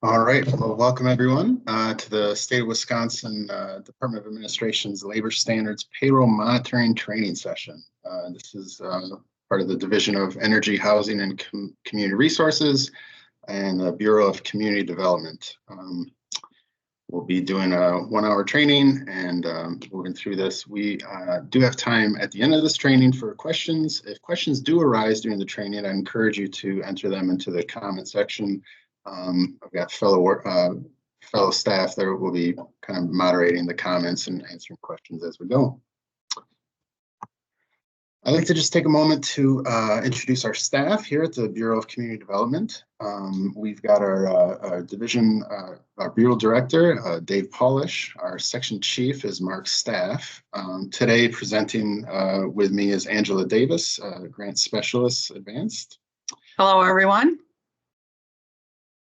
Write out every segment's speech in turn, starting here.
All right, well, welcome everyone to the State of Wisconsin Department of Administration's Labor Standards Payroll Monitoring Training Session. This is part of the Division of Energy, Housing, and Community Resources and the Bureau of Community Development. We'll be doing a 1-hour training and moving through this. We do have time at the end of this training for questions. If questions do arise during the training, I encourage you to enter them into the comment section. I've got fellow staff that will be kind of moderating the comments and answering questions as we go. I'd like to just take a moment to introduce our staff here at the Bureau of Community Development. We've got our division, our Bureau Director, Dave Polish. Our Section Chief is Mark Staff. Today presenting with me is Angela Davis, Grant Specialist Advanced. Hello, everyone.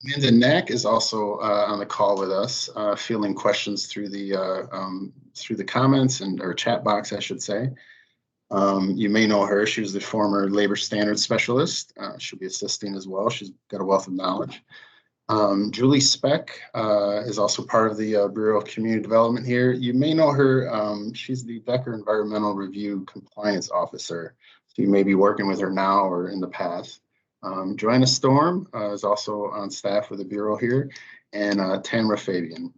Amanda Knack is also on the call with us, fielding questions through the comments or chat box, I should say. You may know her. She was the former labor standards specialist. She'll be assisting as well. She's got a wealth of knowledge. Julie Speck is also part of the Bureau of Community Development here. You may know her. She's the Decker Environmental Review Compliance Officer. So you may be working with her now or in the past. Joanna Storm is also on staff with the Bureau here, and Tamara Fabian.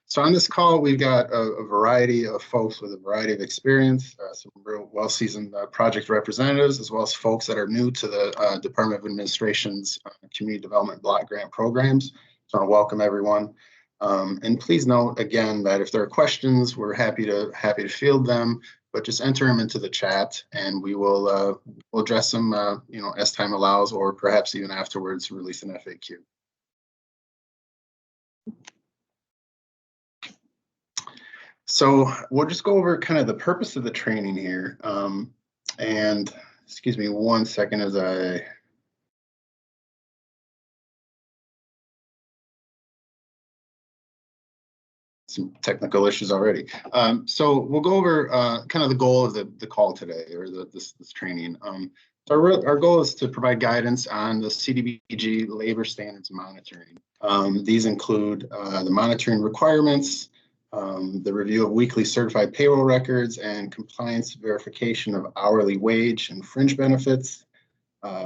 So on this call, we've got a variety of folks with a variety of experience, some real well-seasoned project representatives, as well as folks that are new to the Department of Administration's Community Development Block Grant programs. So I want to welcome everyone. And please note again that if there are questions, we're happy to field them, but just enter them into the chat and we will we'll address them as time allows, or perhaps even afterwards release an FAQ. So we'll just go over kind of the purpose of the training here. And excuse me 1 second as I some technical issues already. So we'll go over kind of the goal of the call today, or this training. So our goal is to provide guidance on the CDBG labor standards monitoring. These include the monitoring requirements, the review of weekly certified payroll records, and compliance verification of hourly wage and fringe benefits,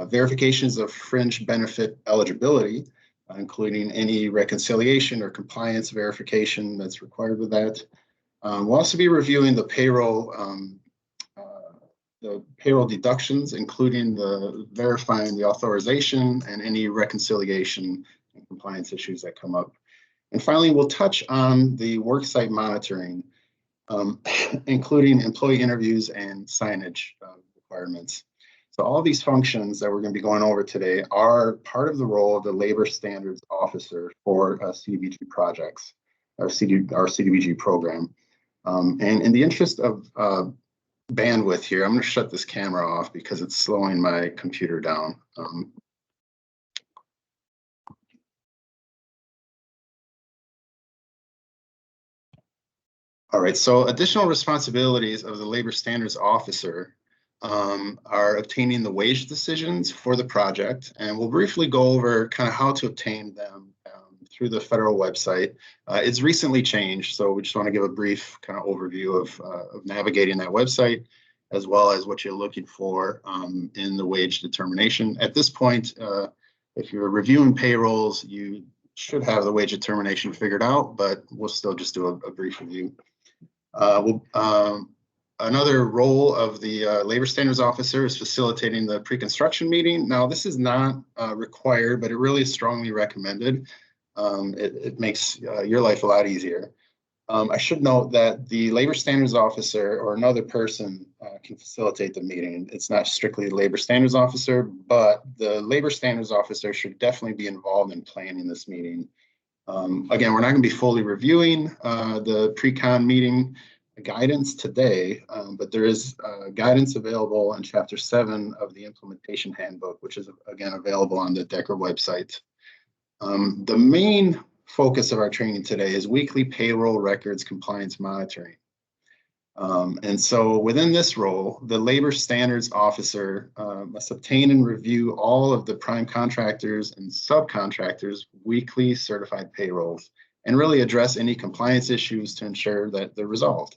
verifications of fringe benefit eligibility, including any reconciliation or compliance verification that's required with that. We'll also be reviewing the payroll deductions, including verifying the authorization and any reconciliation and compliance issues that come up. And finally, we'll touch on the worksite monitoring, including employee interviews and signage requirements. So all these functions that we're going to be going over today are part of the role of the Labor Standards Officer for CDBG projects, our CDBG program. And in the interest of bandwidth here, I'm going to shut this camera off because it's slowing my computer down. All right, so additional responsibilities of the Labor Standards Officer are obtaining the wage decisions for the project, and we'll briefly go over kind of how to obtain them through the federal website. It's recently changed, so we just want to give a brief kind of overview of navigating that website, as well as what you're looking for in the wage determination. At this point, if you're reviewing payrolls, you should have the wage determination figured out, but we'll still just do a brief review. Another role of the Labor Standards Officer is facilitating the pre-construction meeting. Now, this is not required, but it really is strongly recommended. It makes your life a lot easier. I should note that the Labor Standards Officer or another person can facilitate the meeting. It's not strictly the Labor Standards Officer, but the Labor Standards Officer should definitely be involved in planning this meeting. Again, we're not going to be fully reviewing the pre-con meeting guidance today, but there is guidance available in Chapter 7 of the Implementation Handbook, which is, again, available on the Decker website. The main focus of our training today is weekly payroll records compliance monitoring. And so within this role, the labor standards officer must obtain and review all of the prime contractors and subcontractors' weekly certified payrolls and really address any compliance issues to ensure that they're resolved.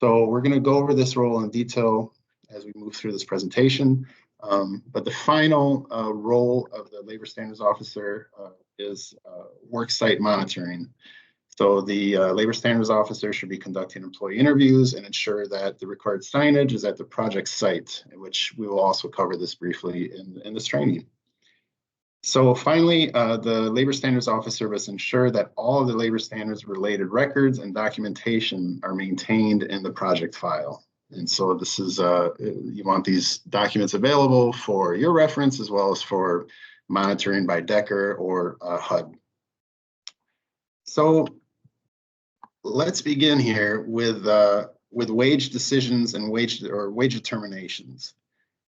So we're going to go over this role in detail as we move through this presentation. But the final role of the labor standards officer is worksite monitoring. So the labor standards officer should be conducting employee interviews and ensure that the required signage is at the project site, which we will also cover this briefly in this training. So finally, the labor standards officer must ensure that all of the labor standards related records and documentation are maintained in the project file. And so this is, you want these documents available for your reference as well as for monitoring by Decker or HUD. So let's begin here with wage decisions and wage determinations.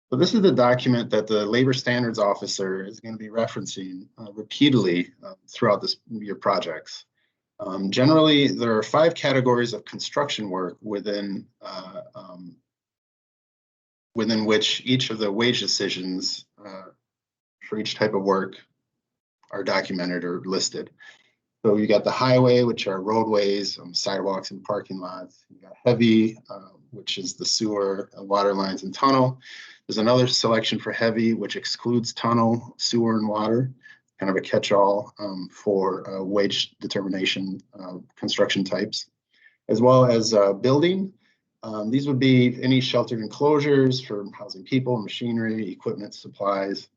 So this is the document that the labor standards officer is going to be referencing repeatedly throughout your projects. Generally, there are 5 categories of construction work within which each of the wage decisions for each type of work are documented or listed. So you got the highway, which are roadways, sidewalks and parking lots. You got heavy, which is the sewer, water lines and tunnel. There's another selection for heavy, which excludes tunnel, sewer and water, kind of a catch-all for wage determination construction types, as well as building. These would be any sheltered enclosures for housing people, machinery, equipment, supplies,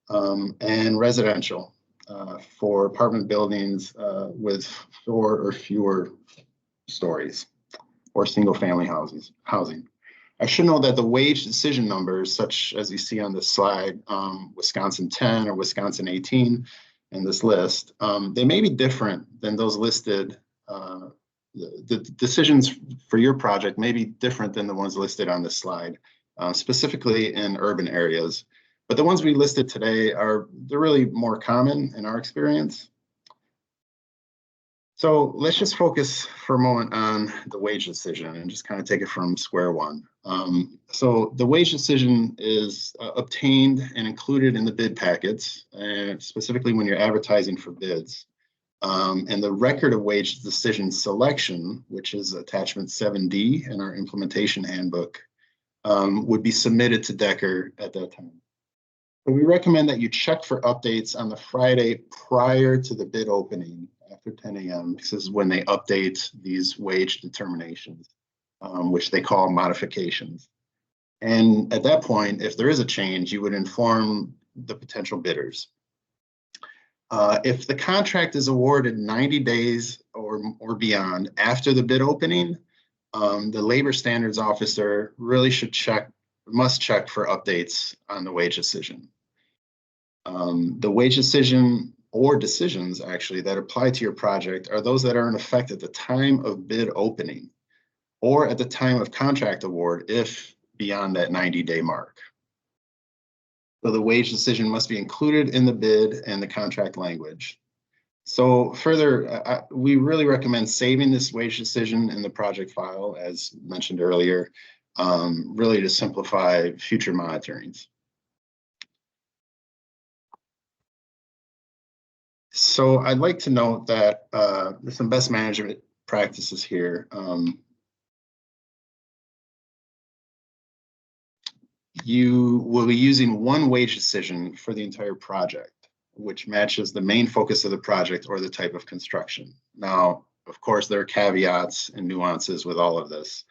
and residential. For apartment buildings with 4 or fewer stories or single family housing. I should note that the wage decision numbers, such as you see on this slide, Wisconsin 10 or Wisconsin 18 in this list, they may be different than those listed. The decisions for your project may be different than the ones listed on this slide, specifically in urban areas. But the ones we listed today they're really more common in our experience. So let's just focus for a moment on the wage decision and just kind of take it from square one. So the wage decision is obtained and included in the bid packets, and specifically when you're advertising for bids. And the record of wage decision selection, which is attachment 7D in our implementation handbook, would be submitted to Decker at that time. So we recommend that you check for updates on the Friday prior to the bid opening after 10 a.m. This is when they update these wage determinations, which they call modifications. And at that point, if there is a change, you would inform the potential bidders. If the contract is awarded 90 days or beyond after the bid opening, the labor standards officer really must check for updates on the wage decision. The wage decision or decisions actually that apply to your project are those that are in effect at the time of bid opening or at the time of contract award if beyond that 90-day mark. So the wage decision must be included in the bid and the contract language. So further, we really recommend saving this wage decision in the project file, as mentioned earlier, really to simplify future monitorings. So I'd like to note that there's some best management practices here. You will be using one wage decision for the entire project, which matches the main focus of the project or the type of construction. Now, of course, there are caveats and nuances with all of this.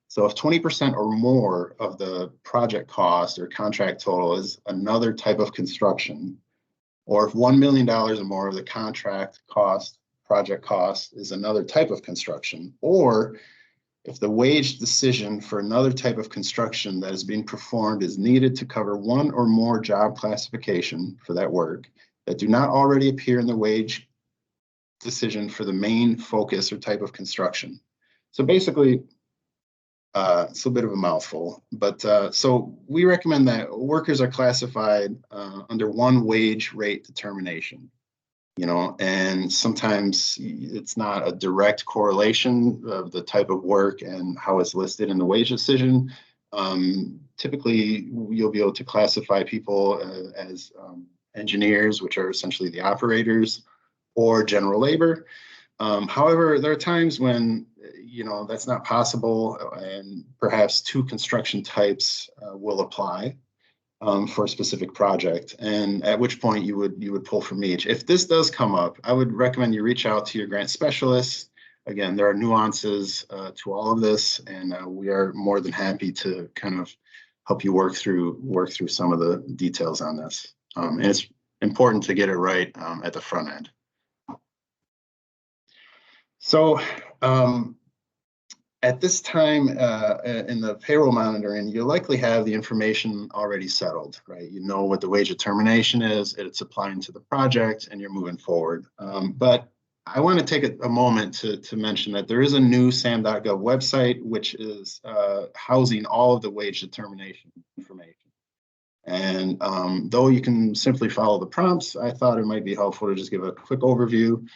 So if 20% or more of the project cost or contract total is another type of construction, or if $1 million or more of the contract cost, project cost is another type of construction, or if the wage decision for another type of construction that is being performed is needed to cover one or more job classification for that work that do not already appear in the wage decision for the main focus or type of construction. So basically, it's a bit of a mouthful, but so we recommend that workers are classified under one wage rate determination. and sometimes it's not a direct correlation of the type of work and how it's listed in the wage decision. Typically, you'll be able to classify people as engineers, which are essentially the operators, or general labor. However, there are times when that's not possible, and perhaps two construction types will apply for a specific project, and at which point you would pull from each. If this does come up, I would recommend you reach out to your grant specialist. Again, there are nuances to all of this, and we are more than happy to kind of help you work through some of the details on this. And it's important to get it right at the front end. So at this time in the payroll monitoring, you'll likely have the information already settled, right? You know what the wage determination is, it's applying to the project, and you're moving forward. But I want to take a moment to mention that there is a new SAM.gov website, which is housing all of the wage determination information. And though you can simply follow the prompts, I thought it might be helpful to just give a quick overview,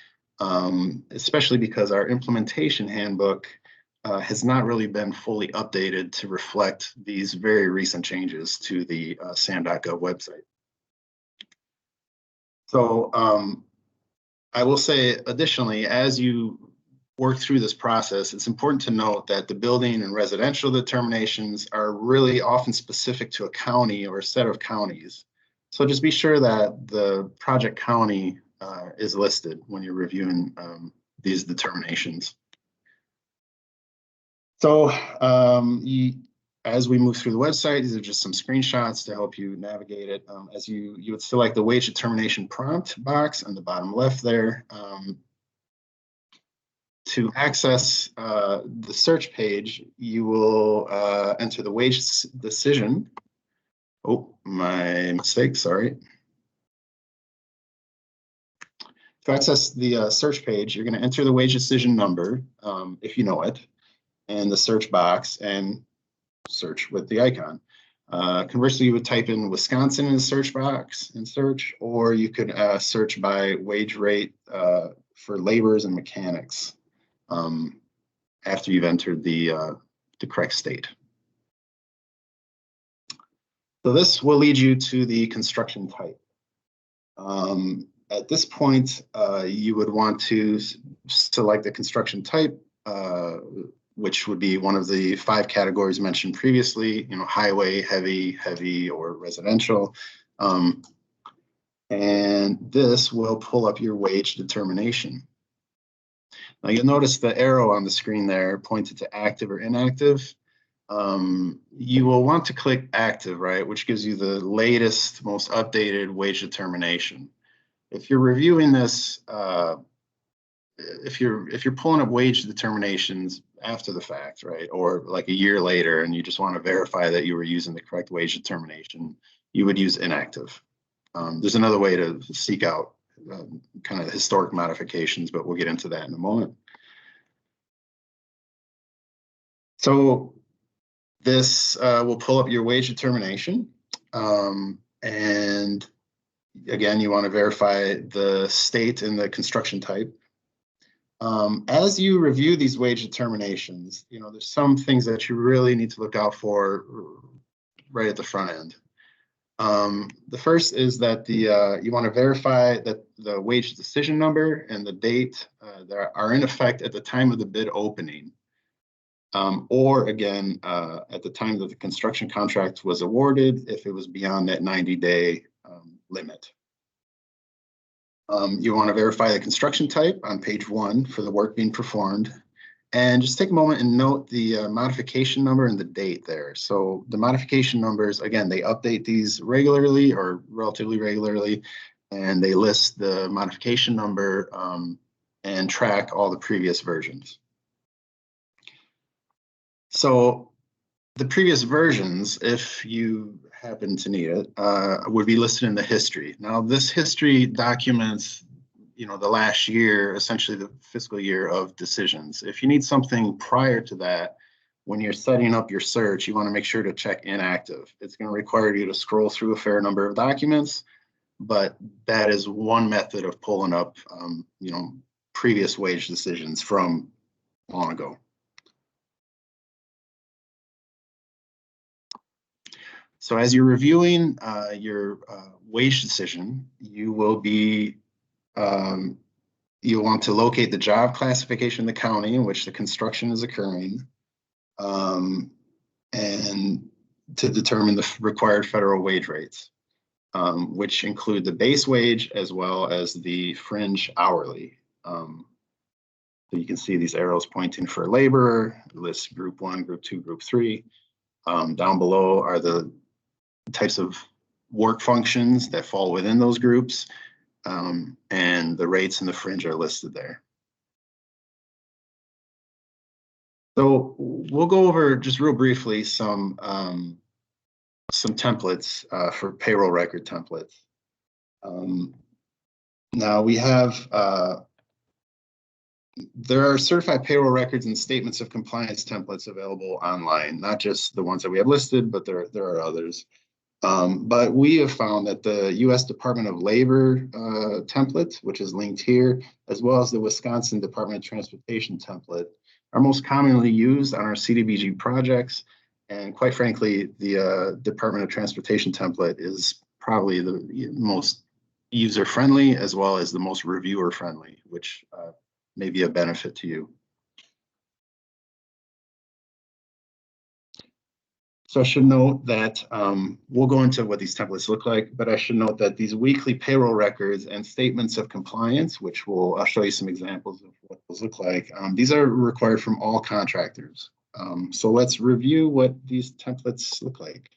especially because our implementation handbook has not really been fully updated to reflect these very recent changes to the SAM.gov website. So I will say additionally, as you work through this process, it's important to note that the building and residential determinations are really often specific to a county or a set of counties. So just be sure that the project county is listed when you're reviewing these determinations. So as we move through the website, these are just some screenshots to help you navigate it. As you would select the wage determination prompt box on the bottom left there. To access the search page, you will enter the wage decision. Oh, my mistake, sorry. To access the search page, you're going to enter the wage decision number, if you know it, in the search box and search with the icon. Conversely, you would type in Wisconsin in the search box and search, or you could search by wage rate for laborers and mechanics after you've entered the correct state. So this will lead you to the construction type. At this point, you would want to select the construction type, which would be one of the 5 categories mentioned previously, highway, heavy, or residential. And this will pull up your wage determination. Now you'll notice the arrow on the screen there pointed to active or inactive. You will want to click active, right, which gives you the latest, most updated wage determination. If you're reviewing this, if you're pulling up wage determinations after the fact, right, or like a year later, and you just want to verify that you were using the correct wage determination, you would use inactive. There's another way to seek out kind of historic modifications, but we'll get into that in a moment. So this will pull up your wage determination, and again, you want to verify the state and the construction type. As you review these wage determinations, there's some things that you really need to look out for right at the front end. The first is that you want to verify that the wage decision number and the date that are in effect at the time of the bid opening, or again, at the time that the construction contract was awarded, if it was beyond that 90-day limit. You want to verify the construction type on page 1 for the work being performed. And just take a moment and note the modification number and the date there. So the modification numbers, again, they update these regularly or relatively regularly, and they list the modification number and track all the previous versions. So the previous versions, if you happen to need it, would be listed in the history. Now, this history documents the last year, essentially the fiscal year of decisions. If you need something prior to that, when you're setting up your search, you want to make sure to check inactive. It's going to require you to scroll through a fair number of documents, but that is one method of pulling up, previous wage decisions from long ago. So as you're reviewing your wage decision, you will be you'll want to locate the job classification in the county in which the construction is occurring, and to determine the required federal wage rates, which include the base wage as well as the fringe hourly. So you can see these arrows pointing for labor, list group 1, group 2, group 3. Down below are the types of work functions that fall within those groups, and the rates in the fringe are listed there. So we'll go over just real briefly some templates for payroll record templates. Now we have there are certified payroll records and statements of compliance templates available online, not just the ones that we have listed, but there are others. But we have found that the U.S. Department of Labor template, which is linked here, as well as the Wisconsin Department of Transportation template, are most commonly used on our CDBG projects. And quite frankly, the Department of Transportation template is probably the most user-friendly as well as the most reviewer-friendly, which may be a benefit to you. So I should note that we'll go into what these templates look like, but I should note that these weekly payroll records and statements of compliance, which I'll show you some examples of what those look like, these are required from all contractors. So let's review what these templates look like.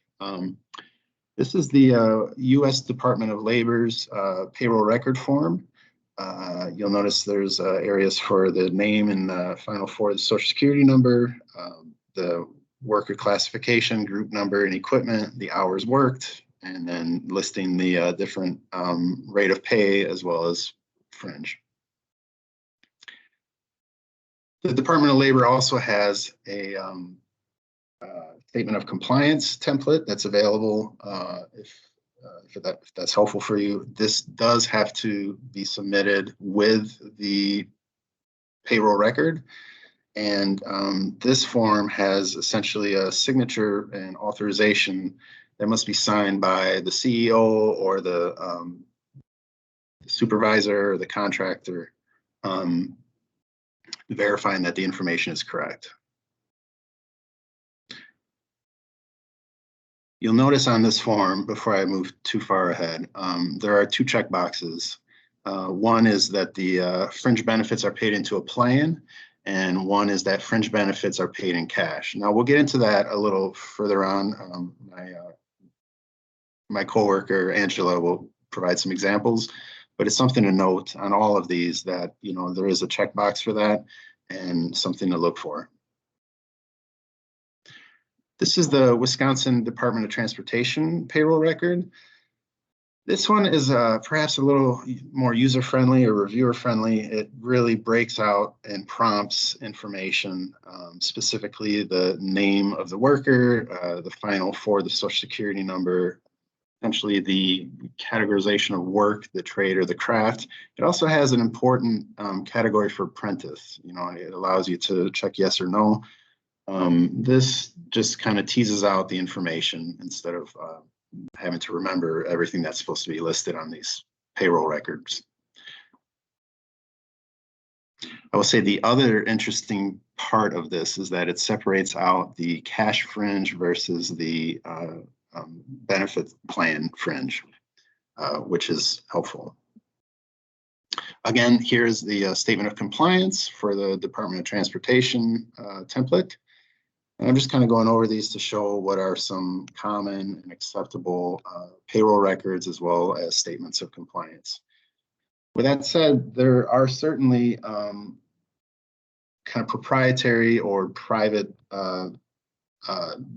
This is the U.S. Department of Labor's payroll record form. You'll notice there's areas for the name and the final four of the Social Security number, the worker classification, group number and equipment, the hours worked, and then listing the different rate of pay as well as fringe. The Department of Labor also has a statement of compliance template that's available if that's helpful for you. This does have to be submitted with the payroll record. And this form has essentially a signature and authorization that must be signed by the CEO or the supervisor or the contractor, verifying that the information is correct. You'll notice on this form, before I move too far ahead, there are two check boxes. One is that the fringe benefits are paid into a plan, and one is that fringe benefits are paid in cash. Now we'll get into that a little further on. My coworker Angela will provide some examples, but it's something to note on all of these that there is a checkbox for that and something to look for. This is the Wisconsin Department of Transportation payroll record. This one is perhaps a little more user-friendly or reviewer-friendly. It really breaks out and prompts information, specifically the name of the worker, the final four of the Social Security number, essentially the categorization of work, the trade, or the craft. It also has an important category for apprentice. It allows you to check yes or no. This just kind of teases out the information instead of having to remember everything that's supposed to be listed on these payroll records. I will say the other interesting part of this is that it separates out the cash fringe versus the benefit plan fringe, which is helpful. Again, here's the statement of compliance for the Department of Transportation template. And I'm just kind of going over these to show what are some common and acceptable payroll records as well as statements of compliance. With that said, there are certainly kind of proprietary or private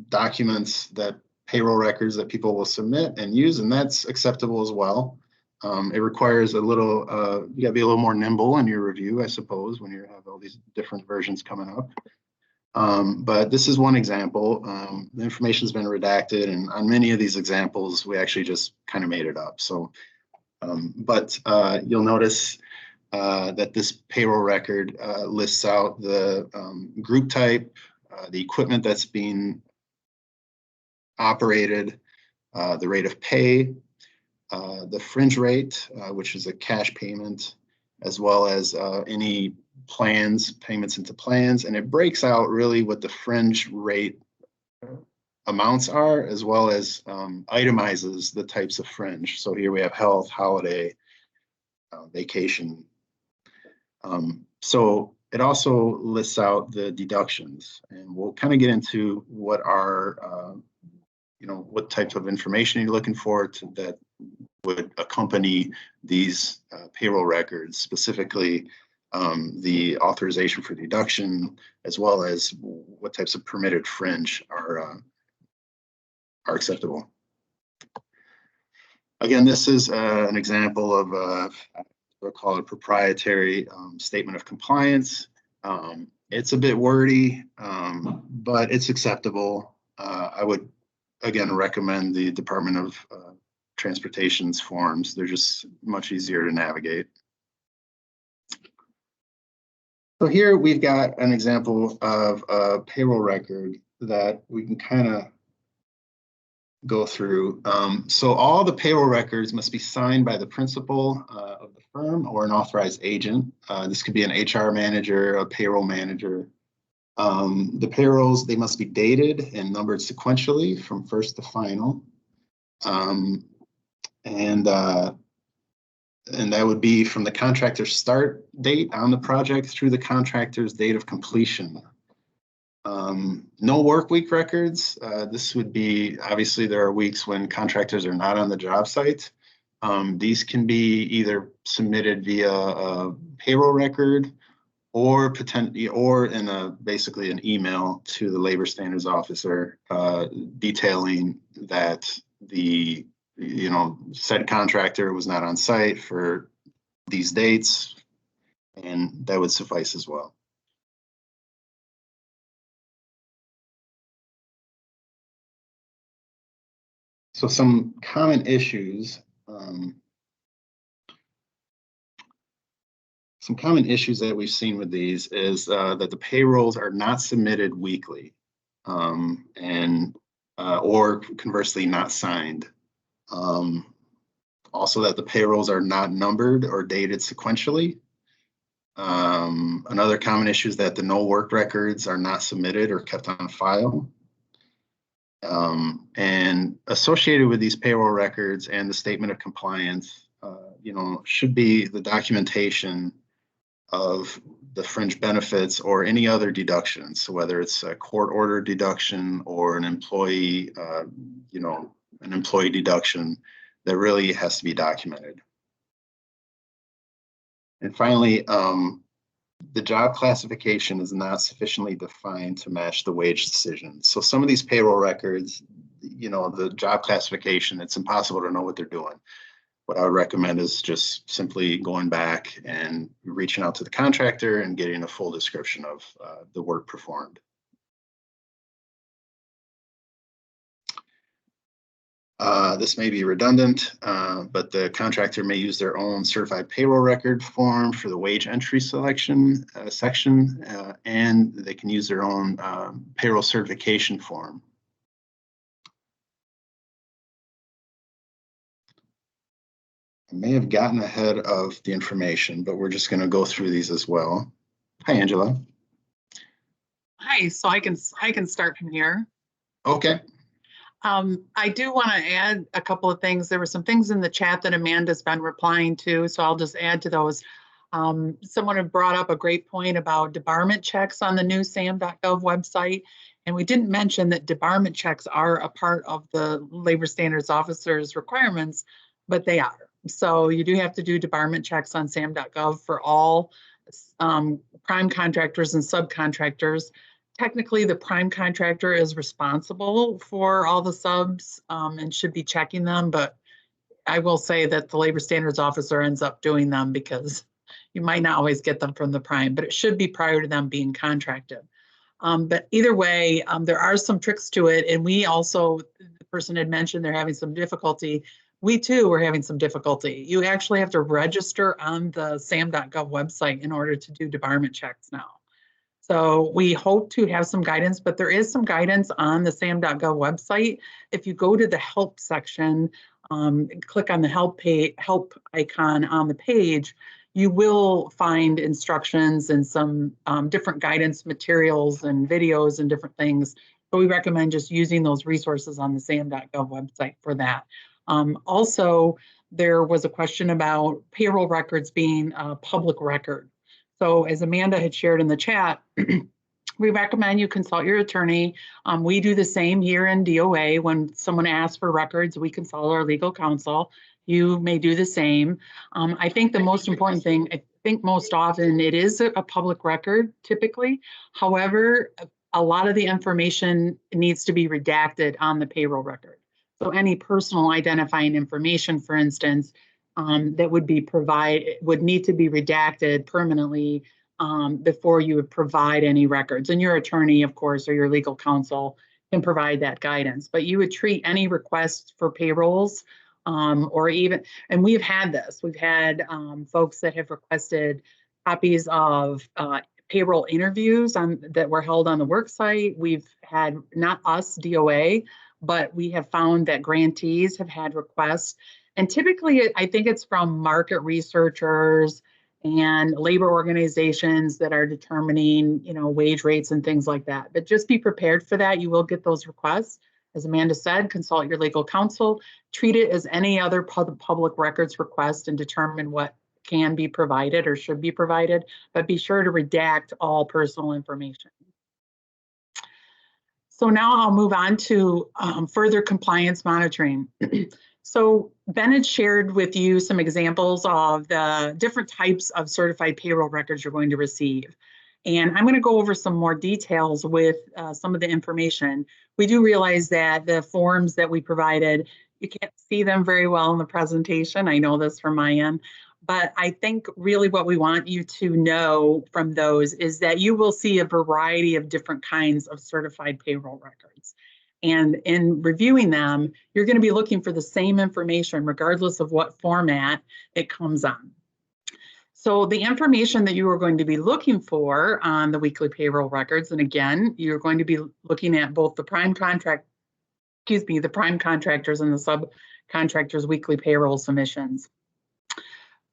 documents that payroll records that people will submit and use, and that's acceptable as well. It requires a little, you gotta be a little more nimble in your review, I suppose, when you have all these different versions coming up. But this is one example. The information has been redacted, and on many of these examples, we actually just kind of made it up. So But you'll notice that this payroll record lists out the group type, the equipment that's being operated, the rate of pay, the fringe rate, which is a cash payment, as well as any payments into plans, and it breaks out really what the fringe rate amounts are, as well as itemizes the types of fringe. So here we have health, holiday, vacation. So it also lists out the deductions, and we'll kind of get into what are, what types of information you're looking for that would accompany these payroll records, specifically the authorization for deduction, as well as what types of permitted fringe are acceptable. Again, this is an example of we'll call it a proprietary statement of compliance. It's a bit wordy, but it's acceptable. I would, again, recommend the Department of Transportation's forms. They're just much easier to navigate. So here we've got an example of a payroll record that we can kind of go through. So all the payroll records must be signed by the principal of the firm or an authorized agent. This could be an HR manager, a payroll manager. The payrolls, they must be dated and numbered sequentially from first to final. And that would be from the contractor's start date on the project through the contractor's date of completion. No work week records. This would be, obviously there are weeks when contractors are not on the job site. These can be either submitted via a payroll record or potentially, or in basically an email to the labor standards officer detailing that the said contractor was not on site for these dates, and that would suffice as well. So some common issues. Some common issues that we've seen with these is that the payrolls are not submitted weekly, or conversely not signed. Also that the payrolls are not numbered or dated sequentially. Another common issue is that the no work records are not submitted or kept on file. And associated with these payroll records and the statement of compliance, should be the documentation of the fringe benefits or any other deductions. So whether it's a court order deduction or an employee, an employee deduction, that really has to be documented. And finally, the job classification is not sufficiently defined to match the wage decision. So some of these payroll records, the job classification, it's impossible to know what they're doing. What I would recommend is just simply going back and reaching out to the contractor and getting a full description of the work performed. This may be redundant, but the contractor may use their own certified payroll record form for the wage entry selection section, and they can use their own payroll certification form. I may have gotten ahead of the information, but we're just going to go through these as well. Hi, Angela. Hi, so I can start from here. Okay. I do want to add a couple of things. There were some things in the chat that Amanda's been replying to, so I'll just add to those. Someone had brought up a great point about debarment checks on the new SAM.gov website, and we didn't mention that debarment checks are a part of the Labor Standards Officer's requirements, but they are. So you do have to do debarment checks on SAM.gov for all prime contractors and subcontractors. Technically, the prime contractor is responsible for all the subs and should be checking them, but I will say that the Labor Standards Officer ends up doing them because you might not always get them from the prime, but it should be prior to them being contracted. But either way, there are some tricks to it, and we also, the person had mentioned they're having some difficulty We too were having some difficulty. You actually have to register on the SAM.gov website in order to do debarment checks now. So we hope to have some guidance, but there is some guidance on the SAM.gov website. If you go to the help section, click on the help icon on the page, you will find instructions and some different guidance materials and videos and different things. But we recommend just using those resources on the SAM.gov website for that. Also, there was a question about payroll records being a public record. So as Amanda had shared in the chat, we recommend you consult your attorney. We do the same here in DOA. When someone asks for records, we consult our legal counsel. You may do the same. I think the most important thing, I think most often it is a public record typically. However, a lot of the information needs to be redacted on the payroll record. So any personal identifying information, for instance, that would need to be redacted permanently before you would provide any records. And your attorney, of course, or your legal counsel can provide that guidance. But you would treat any requests for payrolls or even, and we've had this, we've had folks that have requested copies of payroll interviews that were held on the work site. We've had, not us, DOA, but we have found that grantees have had requests. And typically, I think it's from market researchers and labor organizations that are determining, wage rates and things like that. But just be prepared for that. You will get those requests. As Amanda said, consult your legal counsel. Treat it as any other public records request and determine what can be provided or should be provided. But be sure to redact all personal information. So now I'll move on to further compliance monitoring. So Ben had shared with you some examples of the different types of certified payroll records you're going to receive. And I'm going to go over some more details with some of the information. We do realize that the forms that we provided, you can't see them very well in the presentation. I know this from my end. But I think really what we want you to know from those is that you will see a variety of different kinds of certified payroll records. And in reviewing them, you're going to be looking for the same information regardless of what format it comes on. So the information that you are going to be looking for on the weekly payroll records, and again, you're going to be looking at both the prime contractors and the subcontractors' weekly payroll submissions.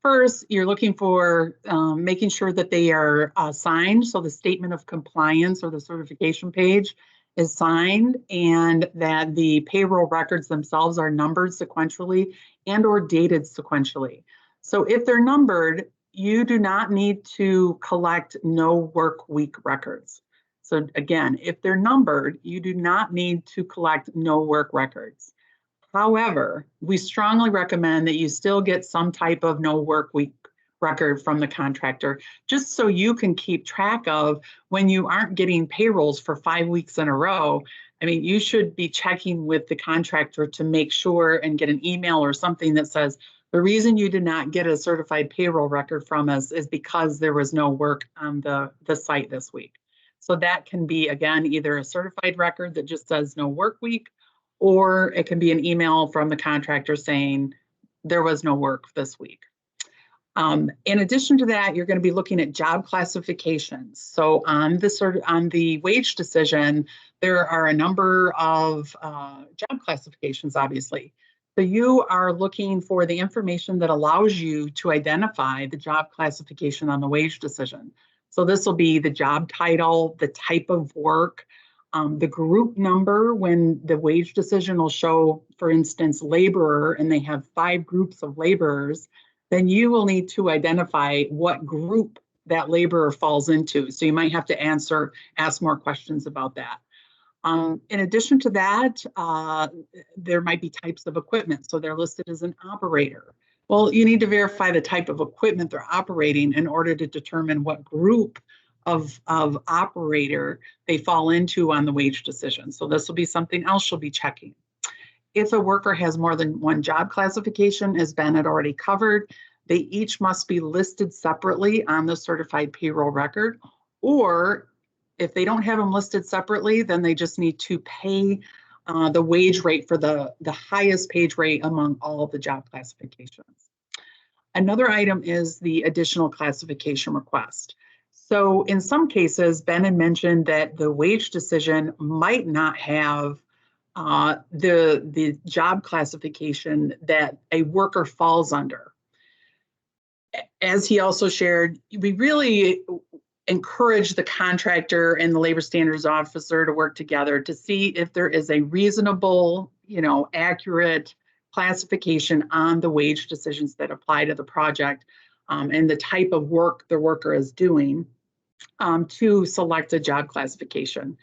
First, you're looking for making sure that they are signed. So the statement of compliance or the certification page is signed, and that the payroll records themselves are numbered sequentially and or dated sequentially. So if they're numbered, you do not need to collect no work week records. So again, if they're numbered, you do not need to collect no work records. However, we strongly recommend that you still get some type of no work week record from the contractor, just so you can keep track of when you aren't getting payrolls for 5 weeks in a row. I mean, you should be checking with the contractor to make sure and get an email or something that says, the reason you did not get a certified payroll record from us is because there was no work on the site this week. So that can be, again, either a certified record that just says no work week, or it can be an email from the contractor saying there was no work this week. In addition to that, you're going to be looking at job classifications. So on the wage decision, there are a number of job classifications, obviously. So you are looking for the information that allows you to identify the job classification on the wage decision. So this will be the job title, the type of work, the group number. When the wage decision will show, for instance, laborer, and they have 5 groups of laborers, then you will need to identify what group that laborer falls into. So you might have to ask more questions about that. In addition to that, there might be types of equipment. So they're listed as an operator. Well, you need to verify the type of equipment they're operating in order to determine what group of operator they fall into on the wage decision. So this will be something else you'll be checking. If a worker has more than one job classification, as Ben had already covered, they each must be listed separately on the certified payroll record, or if they don't have them listed separately, then they just need to pay the wage rate for the highest page rate among all of the job classifications. Another item is the additional classification request. So in some cases, Ben had mentioned that the wage decision might not have the job classification that a worker falls under. As he also shared, we really encourage the contractor and the labor standards officer to work together to see if there is a reasonable, accurate classification on the wage decisions that apply to the project and the type of work the worker is doing to select a job classification.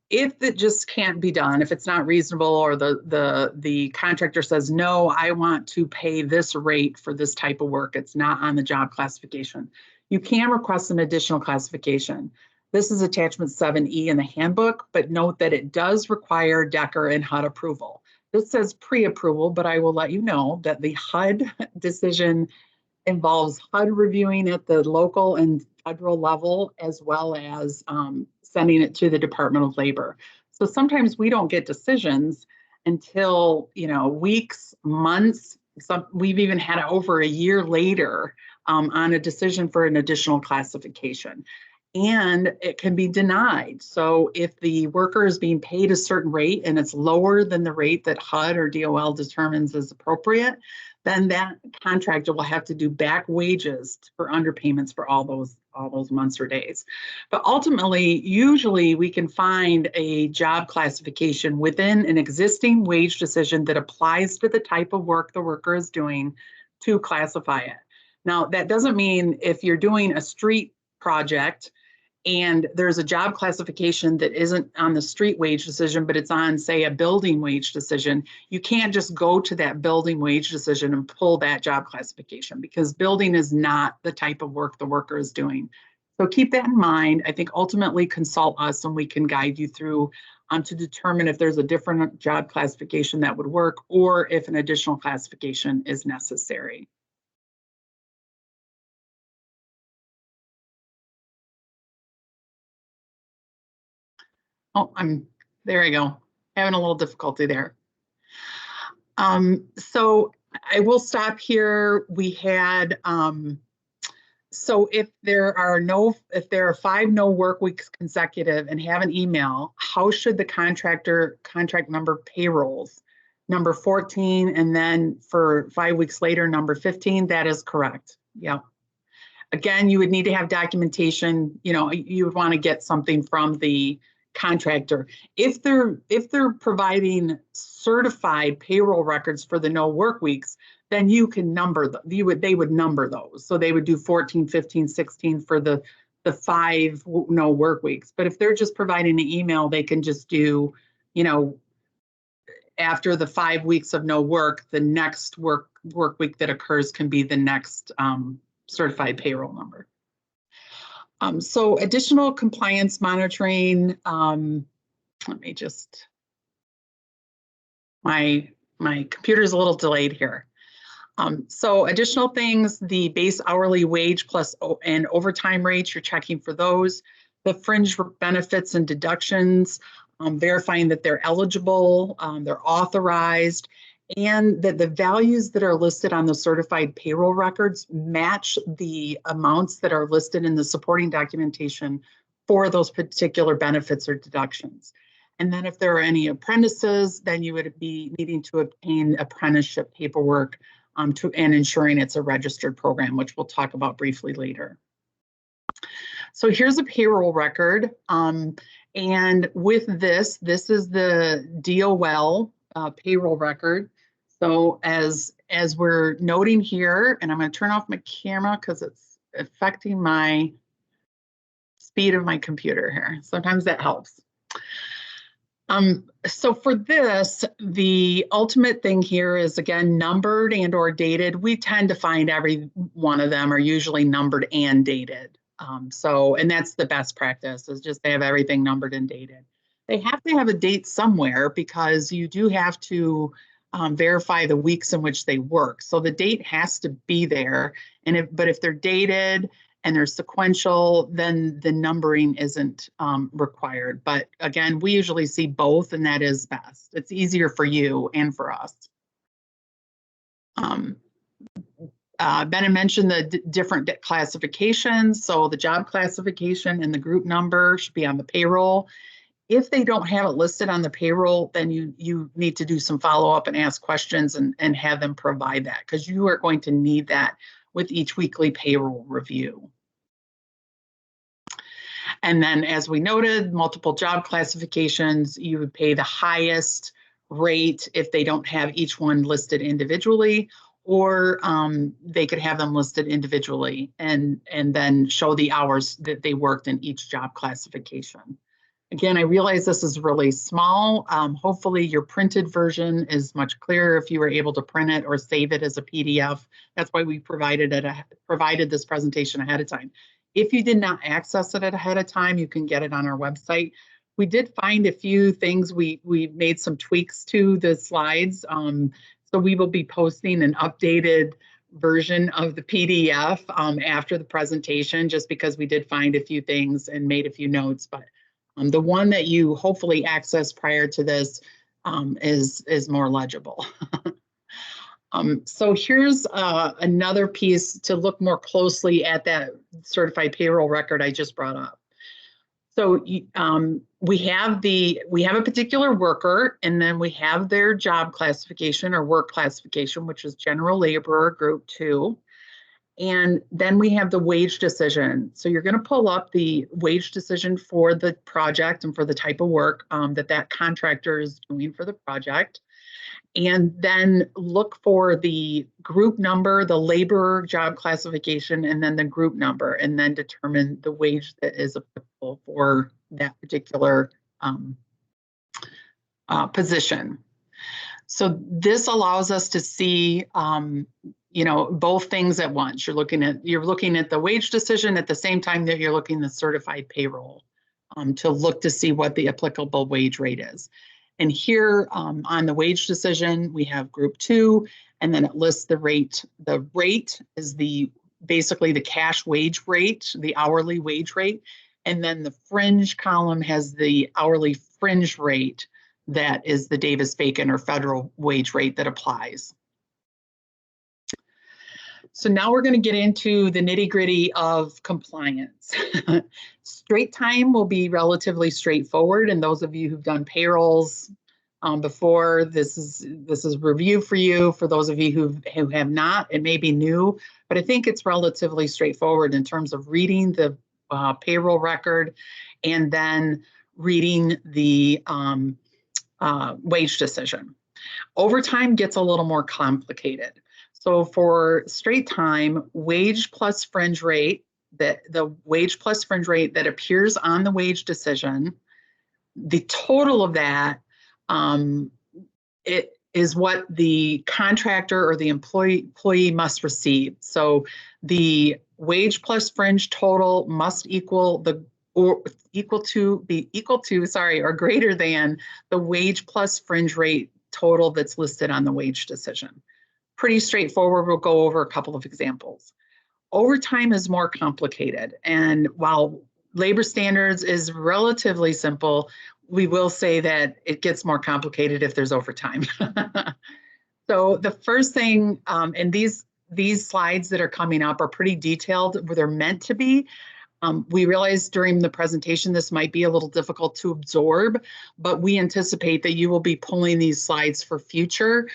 If it just can't be done, if it's not reasonable, or the contractor says, no, I want to pay this rate for this type of work, it's not on the job classification, you can request an additional classification. This is attachment 7E in the handbook, but note that it does require DECR and HUD approval. This says pre-approval, but I will let you know that the HUD decision involves HUD reviewing at the local and federal level, as well as sending it to the Department of Labor. So sometimes we don't get decisions until, weeks, months. We've even had it over a year later on a decision for an additional classification. And it can be denied. So if the worker is being paid a certain rate and it's lower than the rate that HUD or DOL determines is appropriate, then that contractor will have to do back wages for underpayments for all those months or days. But ultimately, usually we can find a job classification within an existing wage decision that applies to the type of work the worker is doing to classify it. Now, that doesn't mean if you're doing a street project and there's a job classification that isn't on the street wage decision, but it's on, say, a building wage decision, you can't just go to that building wage decision and pull that job classification, because building is not the type of work the worker is doing. So keep that in mind. I think ultimately consult us and we can guide you through to determine if there's a different job classification that would work, or if an additional classification is necessary. Oh, there I go. Having a little difficulty there. So I will stop here. We had, so if there are 5 no work weeks consecutive and have an email, how should the contract number payrolls? Number 14, and then for 5 weeks later, number 15, that is correct. Yeah. Again, you would need to have documentation, you would want to get something from the contractor. If they're providing certified payroll records for the no work weeks, then you can number them. They would number those. So they would do 14, 15, 16 for the 5 no work weeks. But if they're just providing an email, they can just do, after the 5 weeks of no work, the next work week that occurs can be the next certified payroll number. So additional compliance monitoring, let me just, my computer's a little delayed here. So additional things, the base hourly wage plus and overtime rates, you're checking for those. The fringe benefits and deductions, verifying that they're eligible, they're authorized, and that the values that are listed on the certified payroll records match the amounts that are listed in the supporting documentation for those particular benefits or deductions. And then if there are any apprentices, then you would be needing to obtain apprenticeship paperwork and ensuring it's a registered program, which we'll talk about briefly later. So here's a payroll record. And with this is the DOL payroll record. So as we're noting here, and I'm going to turn off my camera because it's affecting my speed of my computer here. Sometimes that helps. So for this, the ultimate thing here is, again, numbered and or dated. We tend to find every one of them are usually numbered and dated. And that's the best practice, is just they have everything numbered and dated. They have to have a date somewhere because you do have to verify the weeks in which they work. So the date has to be there. But if they're dated and they're sequential, then the numbering isn't required. But again, we usually see both, and that is best. It's easier for you and for us. Ben had mentioned the different classifications. So the job classification and the group number should be on the payroll. If they don't have it listed on the payroll, then you need to do some follow-up and ask questions and have them provide that, because you are going to need that with each weekly payroll review. And then, as we noted, multiple job classifications, you would pay the highest rate if they don't have each one listed individually, or they could have them listed individually and then show the hours that they worked in each job classification. Again, I realize this is really small. Hopefully your printed version is much clearer if you were able to print it or save it as a PDF. That's why we provided this presentation ahead of time. If you did not access it ahead of time, you can get it on our website. We did find a few things. We made some tweaks to the slides. So we will be posting an updated version of the PDF after the presentation, just because we did find a few things and made a few notes. But the one that you hopefully accessed prior to this is more legible. So here's another piece to look more closely at that certified payroll record I just brought up. So we have a particular worker, and then we have their job classification or work classification, which is general laborer group 2. And then we have the wage decision. So you're going to pull up the wage decision for the project and for the type of work that contractor is doing for the project. And then look for the group number, the laborer job classification, and then the group number, and then determine the wage that is applicable for that particular position. So this allows us to see both things at once. You're looking at the wage decision at the same time that you're looking at the certified payroll to look to see what the applicable wage rate is. And here on the wage decision, we have group 2, and then it lists the rate. The rate is basically the cash wage rate, the hourly wage rate. And then the fringe column has the hourly fringe rate that is the Davis-Bacon or federal wage rate that applies. So now we're going to get into the nitty-gritty of compliance. Straight time will be relatively straightforward, and those of you who've done payrolls before, this is review for you. For those of you who have not, it may be new, but I think it's relatively straightforward in terms of reading the payroll record and then reading the wage decision. Overtime gets a little more complicated. So for straight time, wage plus fringe rate, the wage plus fringe rate that appears on the wage decision, the total of that, it is what the contractor or the employee must receive. So the wage plus fringe total must be equal to, or greater than the wage plus fringe rate total that's listed on the wage decision. Pretty straightforward. We'll go over a couple of examples. Overtime is more complicated, and while labor standards is relatively simple, we will say that it gets more complicated if there's overtime. So the first thing, and these slides that are coming up are pretty detailed, where they're meant to be. We realized during the presentation this might be a little difficult to absorb, but we anticipate that you will be pulling these slides for future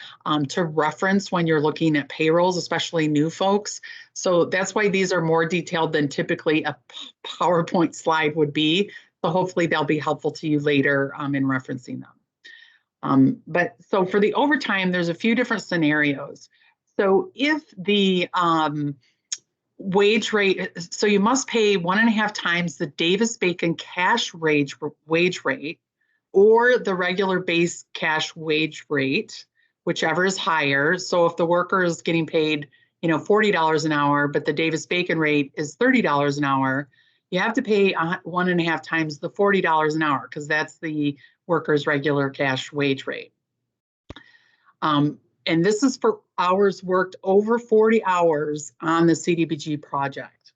to reference when you're looking at payrolls, especially new folks. So that's why these are more detailed than typically a PowerPoint slide would be. So hopefully they'll be helpful to you later in referencing them. But so for the overtime, there's a few different scenarios. So if the wage rate, so you must pay 1.5 times the Davis-Bacon cash wage rate or the regular base cash wage rate, whichever is higher. So if the worker is getting paid, $40 an hour, but the Davis-Bacon rate is $30 an hour, you have to pay 1.5 times the $40 an hour, because that's the worker's regular cash wage rate. And this is for hours worked over 40 hours on the CDBG project.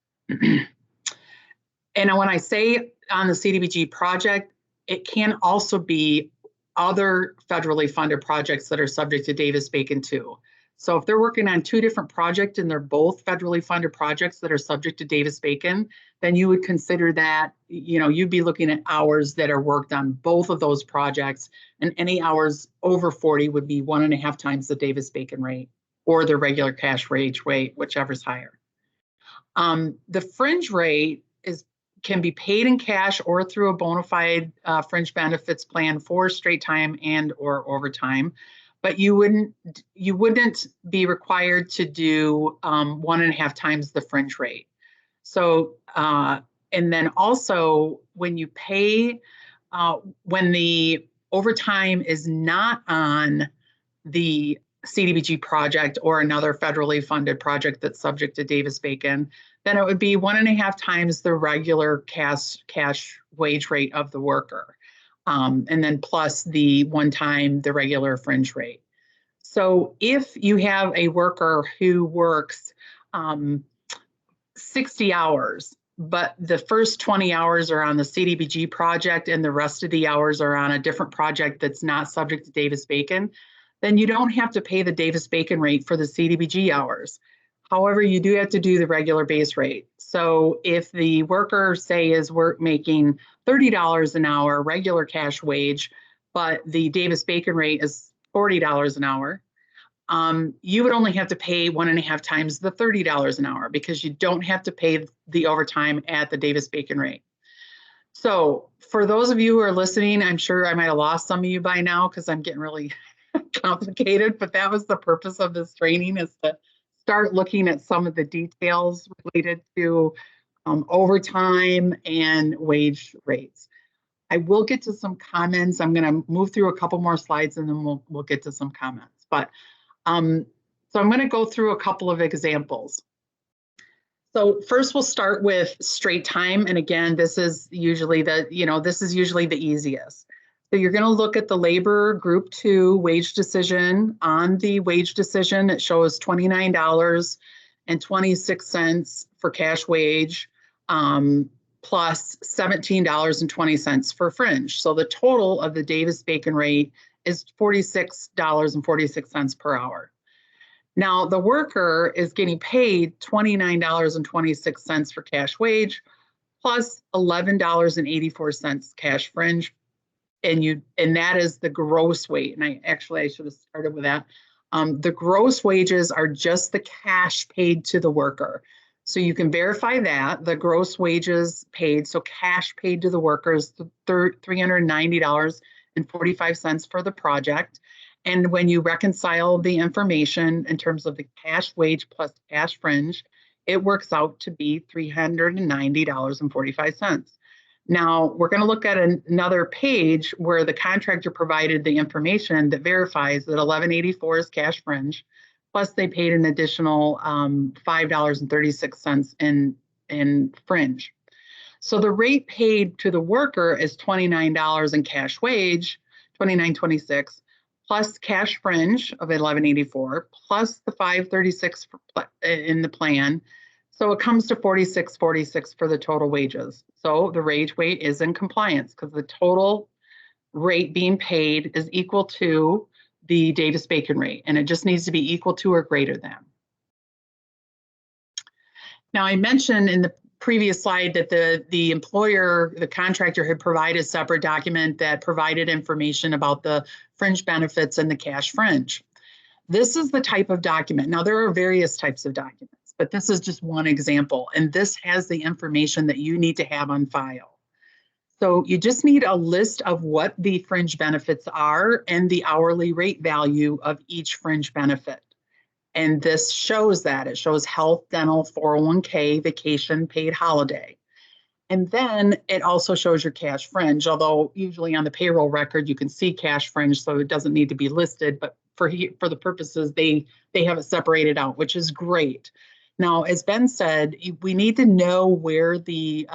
And when I say on the CDBG project, it can also be other federally funded projects that are subject to Davis-Bacon too. So if they're working on two different projects and they're both federally funded projects that are subject to Davis-Bacon, then you would consider that, you'd be looking at hours that are worked on both of those projects, and any hours over 40 would be 1.5 times the Davis-Bacon rate or the regular cash wage rate, whichever's higher. The fringe rate can be paid in cash or through a bona fide fringe benefits plan for straight time and or overtime, but you wouldn't be required to do 1.5 times the fringe rate. So, and then also when you pay, when the overtime is not on the CDBG project or another federally funded project that's subject to Davis-Bacon, then it would be 1.5 times the regular cash wage rate of the worker. And then plus the the regular fringe rate. So if you have a worker who works 60 hours, but the first 20 hours are on the CDBG project and the rest of the hours are on a different project that's not subject to Davis-Bacon, then you don't have to pay the Davis-Bacon rate for the CDBG hours. However, you do have to do the regular base rate. So if the worker, say, is making $30 an hour regular cash wage, but the Davis-Bacon rate is $40 an hour, you would only have to pay 1.5 times the $30 an hour because you don't have to pay the overtime at the Davis-Bacon rate. So for those of you who are listening, I'm sure I might have lost some of you by now because I'm getting really complicated, but that was the purpose of this training, is to start looking at some of the details related to overtime and wage rates. I will get to some comments. I'm going to move through a couple more slides and then we'll get to some comments. But so I'm going to go through a couple of examples. So first we'll start with straight time. And again, this is usually the easiest. So you're going to look at the labor group 2 wage decision. On the wage decision, it shows $29.26 for cash wage, plus $17.20 for fringe. So the total of the Davis-Bacon rate is $46.46 per hour. Now the worker is getting paid $29.26 for cash wage, plus $11.84 cash fringe. And that is the gross wage. And I should have started with that. The gross wages are just the cash paid to the worker. So you can verify that the gross wages paid, so cash paid to the worker, is $390.45 for the project. And when you reconcile the information in terms of the cash wage plus cash fringe, it works out to be $390.45. Now, we're going to look at another page where the contractor provided the information that verifies that $11.84 is cash fringe, plus they paid an additional $5.36 in fringe. So the rate paid to the worker is $29 in cash wage, $29.26, plus cash fringe of $11.84, plus the $5.36 in the plan. So it comes to $46.46 for the total wages. So the wage rate is in compliance because the total rate being paid is equal to the Davis-Bacon rate, and it just needs to be equal to or greater than. Now, I mentioned in the previous slide that the contractor had provided a separate document that provided information about the fringe benefits and the cash fringe. This is the type of document. Now, there are various types of documents, but this is just one example, and this has the information that you need to have on file. So you just need a list of what the fringe benefits are and the hourly rate value of each fringe benefit. And this shows that. It shows health, dental, 401k, vacation, paid holiday. And then it also shows your cash fringe, although usually on the payroll record, you can see cash fringe, so it doesn't need to be listed, but for the purposes, they have it separated out, which is great. Now, as Ben said, we need to know where the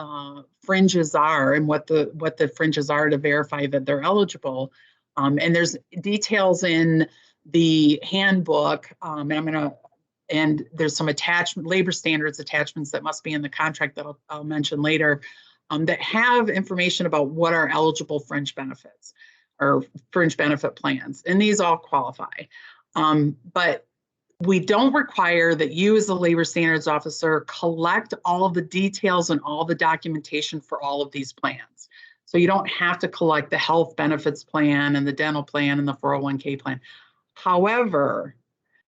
fringes are and what the fringes are to verify that they're eligible. And there's details in the handbook. And I'm going to and there's some labor standards attachments that must be in the contract that I'll mention later, that have information about what are eligible fringe benefits or fringe benefit plans, and these all qualify. But we don't require that you as the labor standards officer collect all of the details and all the documentation for all of these plans. So you don't have to collect the health benefits plan and the dental plan and the 401k plan. However,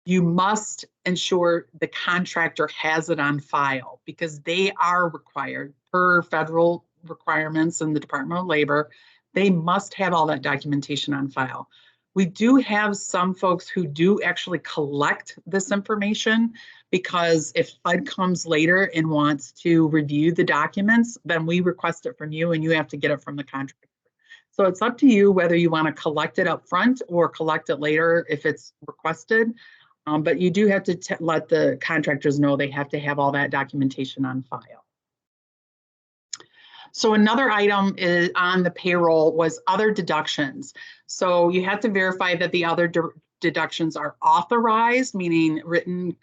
you must ensure the contractor has it on file, because they are required per federal requirements in the Department of Labor. They must have all that documentation on file. We do have some folks who do actually collect this information, because if HUD comes later and wants to review the documents, then we request it from you and you have to get it from the contractor. So it's up to you whether you want to collect it up front or collect it later if it's requested. But you do have to let the contractors know they have to have all that documentation on file. So another item is on the payroll was other deductions. So you have to verify that the other deductions are authorized, meaning written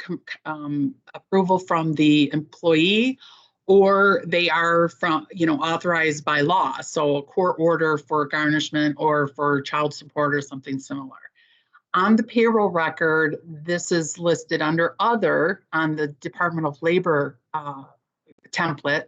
approval from the employee, or they are from, authorized by law. So a court order for garnishment or for child support or something similar. On the payroll record, this is listed under other on the Department of Labor template.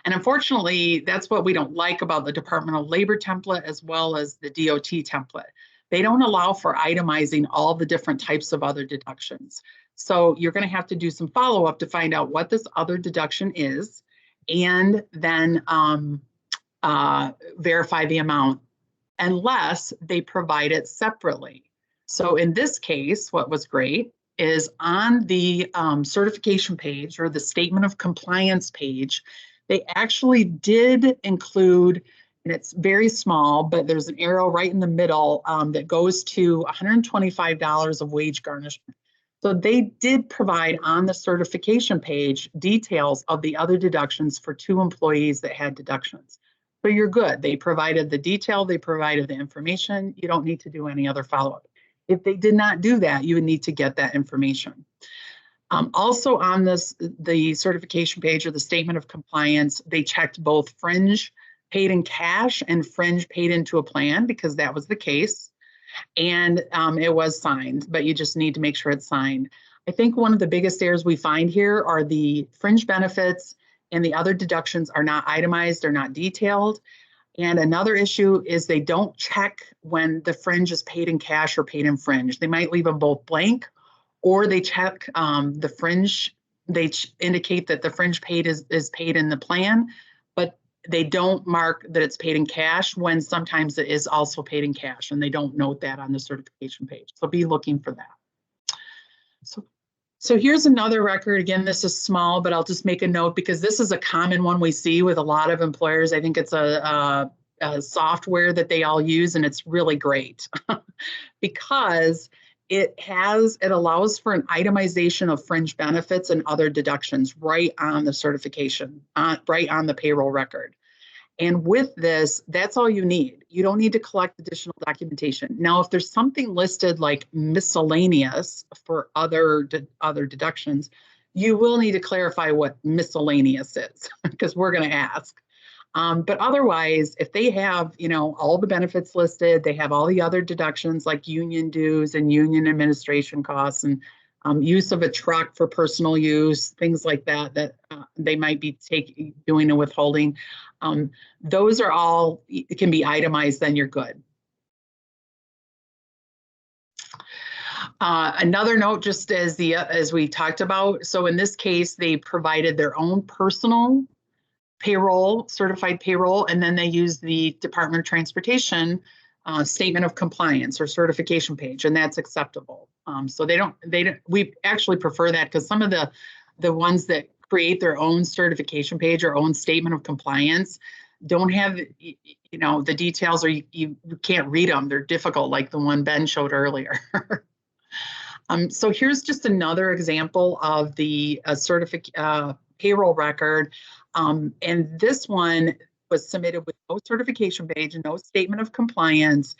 And unfortunately, that's what we don't like about the Department of Labor template as well as the DOT template. They don't allow for itemizing all the different types of other deductions. So you're going to have to do some follow-up to find out what this other deduction is, and then verify the amount, unless they provide it separately. So in this case, what was great is on the certification page or the statement of compliance page, they actually did include, and it's very small, but there's an arrow right in the middle that goes to $125 of wage garnishment. So they did provide on the certification page details of the other deductions for 2 employees that had deductions. So you're good. They provided the detail, they provided the information. You don't need to do any other follow-up. If they did not do that, you would need to get that information. Also on the certification page or the statement of compliance, they checked both fringe paid in cash and fringe paid into a plan, because that was the case. And it was signed, but you just need to make sure it's signed. I think one of the biggest errors we find here are the fringe benefits and the other deductions are not itemized, they're not detailed. And another issue is they don't check when the fringe is paid in cash or paid in fringe. They might leave them both blank, or they check the fringe. They indicate that the fringe paid is paid in the plan, but they don't mark that it's paid in cash, when sometimes it is also paid in cash, and they don't note that on the certification page. So be looking for that. So here's another record. Again, this is small, but I'll just make a note because this is a common one we see with a lot of employers. I think it's a software that they all use, and it's really great because it allows for an itemization of fringe benefits and other deductions right on the certification, right on the payroll record. And with this, that's all you need. You don't need to collect additional documentation. Now, if there's something listed like miscellaneous for other deductions, you will need to clarify what miscellaneous is, because we're going to ask. But otherwise, if they have, all the benefits listed, they have all the other deductions like union dues and union administration costs and use of a truck for personal use, things like that they might be doing a withholding. Those are all, it can be itemized, then you're good. Another note, just as we talked about, so in this case, they provided their own personal payroll, certified payroll, and then they use the Department of Transportation statement of compliance or certification page, and that's acceptable. So we actually prefer that, because some of the ones that create their own certification page or own statement of compliance don't have, the details, or you can't read them. They're difficult, like the one Ben showed earlier. So here's just another example of the payroll record. And this one was submitted with no certification page and no statement of compliance.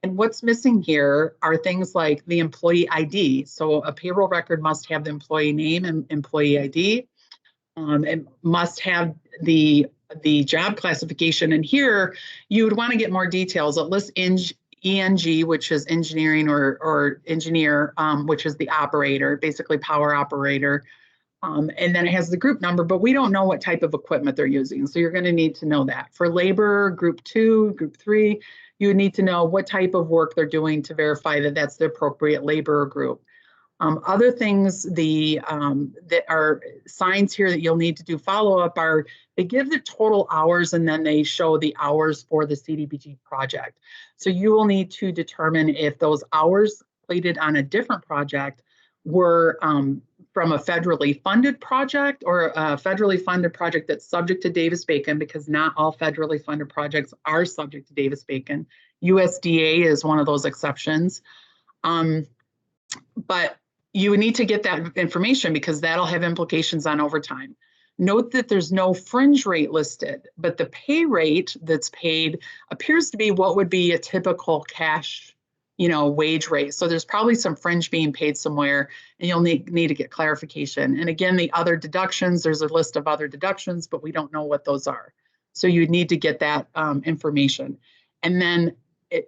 And what's missing here are things like the employee ID. So a payroll record must have the employee name and employee ID. It must have the job classification. And here you would want to get more details. It lists ENG, which is engineering or engineer, which is the operator, basically power operator. And then it has the group number, but we don't know what type of equipment they're using. So you're going to need to know that. For labor, group 2, group 3, you would need to know what type of work they're doing to verify that that's the appropriate labor group. Other things that are signs here that you'll need to do follow-up are they give the total hours and then they show the hours for the CDBG project. So you will need to determine if those hours completed on a different project were from a federally funded project or a federally funded project that's subject to Davis-Bacon, because not all federally funded projects are subject to Davis-Bacon. USDA is one of those exceptions. But you need to get that information because that'll have implications on overtime. Note that there's no fringe rate listed, but the pay rate that's paid appears to be what would be a typical cash, wage rate. So there's probably some fringe being paid somewhere, and you'll need to get clarification. And again, the other deductions, there's a list of other deductions, but we don't know what those are. So you need to get that information. And then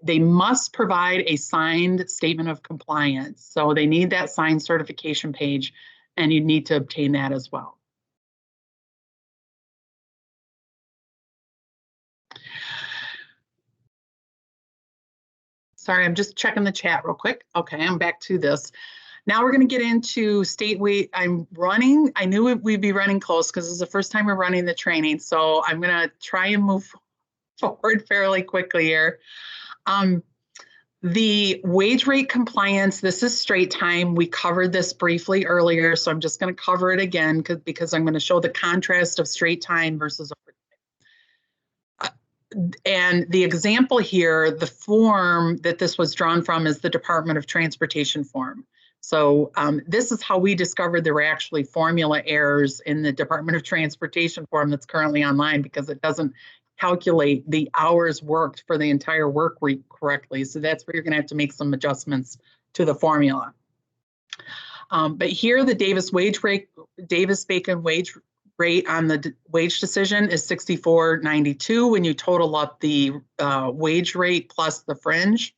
they must provide a signed statement of compliance. So they need that signed certification page, and you need to obtain that as well. Sorry, I'm just checking the chat real quick. Okay, I'm back to this. Now we're going to get into state weight. I knew we'd be running close because this is the first time we're running the training. So I'm going to try and move forward fairly quickly here. The wage rate compliance, this is straight time. We covered this briefly earlier, so I'm just going to cover it again because I'm going to show the contrast of straight time versus overtime. And the example here, the form that this was drawn from is the Department of Transportation form. So this is how we discovered there were actually formula errors in the Department of Transportation form that's currently online because it doesn't calculate the hours worked for the entire work week correctly. So that's where you're going to have to make some adjustments to the formula. But here the Davis-Bacon wage rate on the wage decision is $64.92 when you total up the wage rate plus the fringe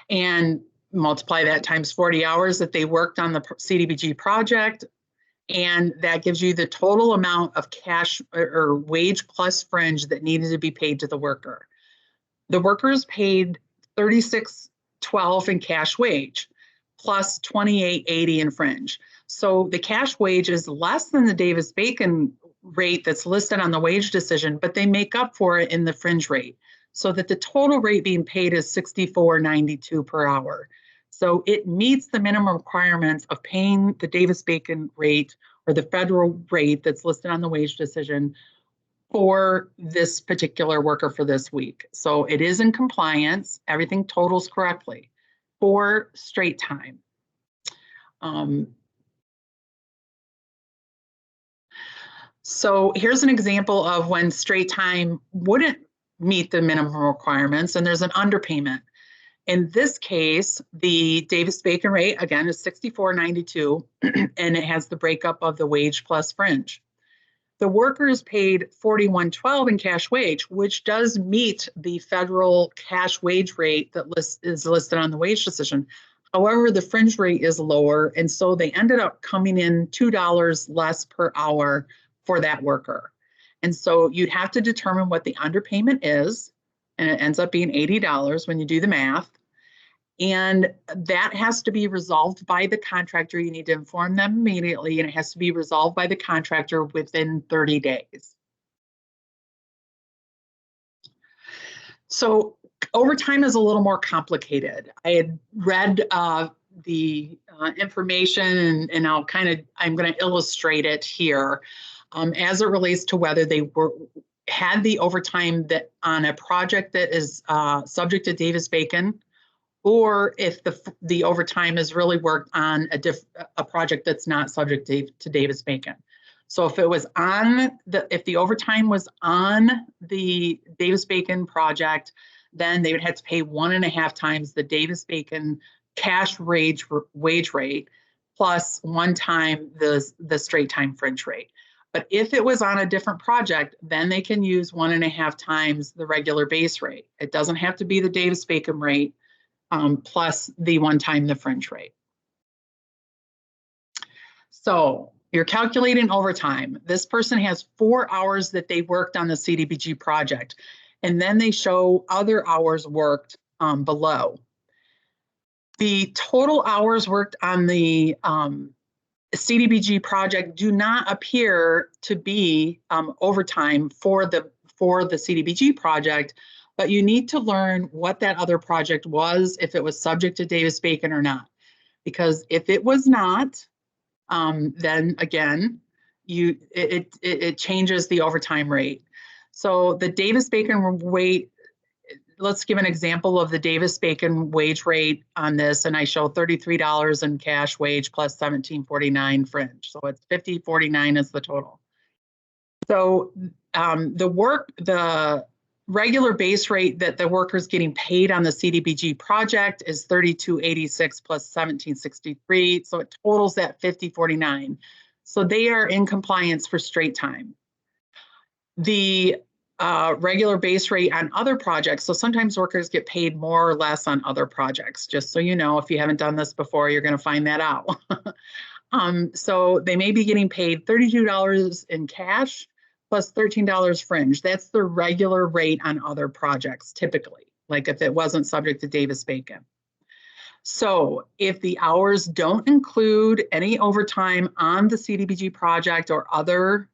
and multiply that times 40 hours that they worked on the CDBG project. And that gives you the total amount of cash or wage plus fringe that needed to be paid to the worker. The workers paid $36.12 in cash wage plus $28.80 in fringe. So the cash wage is less than the Davis-Bacon rate that's listed on the wage decision, but they make up for it in the fringe rate so that the total rate being paid is $64.92 per hour. So it meets the minimum requirements of paying the Davis-Bacon rate or the federal rate that's listed on the wage decision for this particular worker for this week. So it is in compliance, everything totals correctly for straight time. So here's an example of when straight time wouldn't meet the minimum requirements and there's an underpayment. In this case, the Davis-Bacon rate, again, is $64.92, and it has the breakup of the wage plus fringe. The workers paid $41.12 in cash wage, which does meet the federal cash wage rate that is listed on the wage decision. However, the fringe rate is lower, and so they ended up coming in $2 less per hour for that worker. And so you'd have to determine what the underpayment is, and it ends up being $80 when you do the math. And that has to be resolved by the contractor. You need to inform them immediately, and it has to be resolved by the contractor within 30 days. So overtime is a little more complicated. I had read the information, and I'm going to illustrate it here as it relates to whether they had the overtime that on a project that is subject to Davis-Bacon, or if the overtime is really worked on a project that's not subject to Davis-Bacon. So if it was if the overtime was on the Davis-Bacon project, then they would have to pay 1.5 times the Davis-Bacon cash wage rate plus 1 time the straight time fringe rate. But if it was on a different project, then they can use 1.5 times the regular base rate. It doesn't have to be the Davis-Bacon rate plus the 1 time the fringe rate. So you're calculating overtime. This person has 4 hours that they worked on the CDBG project, and then they show other hours worked below. The total hours worked on the CDBG project do not appear to be overtime for the CDBG project, but you need to learn what that other project was, if it was subject to Davis-Bacon or not. Because if it was not, then again, it changes the overtime rate. So the Davis-Bacon rate, let's give an example of the Davis-Bacon wage rate on this, and I show $33 in cash wage plus $17.49 fringe. So it's $50.49 is the total. So the regular base rate that the worker's getting paid on the CDBG project is $32.86 plus $17.63. So it totals that $50.49. So they are in compliance for straight time. The regular base rate on other projects. So sometimes workers get paid more or less on other projects. Just so you know, if you haven't done this before, you're going to find that out. So they may be getting paid $32 in cash plus $13 fringe. That's the regular rate on other projects, typically, like if it wasn't subject to Davis-Bacon. So if the hours don't include any overtime on the CDBG project or other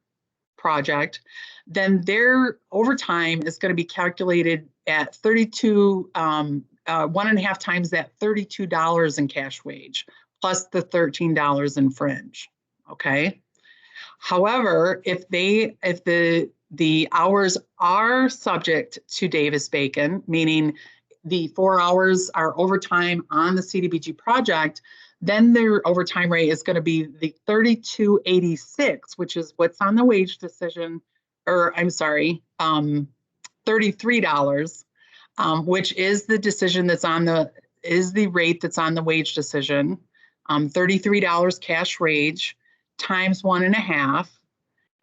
project, then their overtime is going to be calculated at 1.5 times that $32 in cash wage plus the $13 in fringe. Okay. However, if the hours are subject to Davis-Bacon, meaning the 4 hours are overtime on the CDBG project, then their overtime rate is going to be the $32.86, which is what's on the wage decision, or I'm sorry, $33, which is the decision that's on the rate that's on the wage decision, $33 cash wage times 1.5,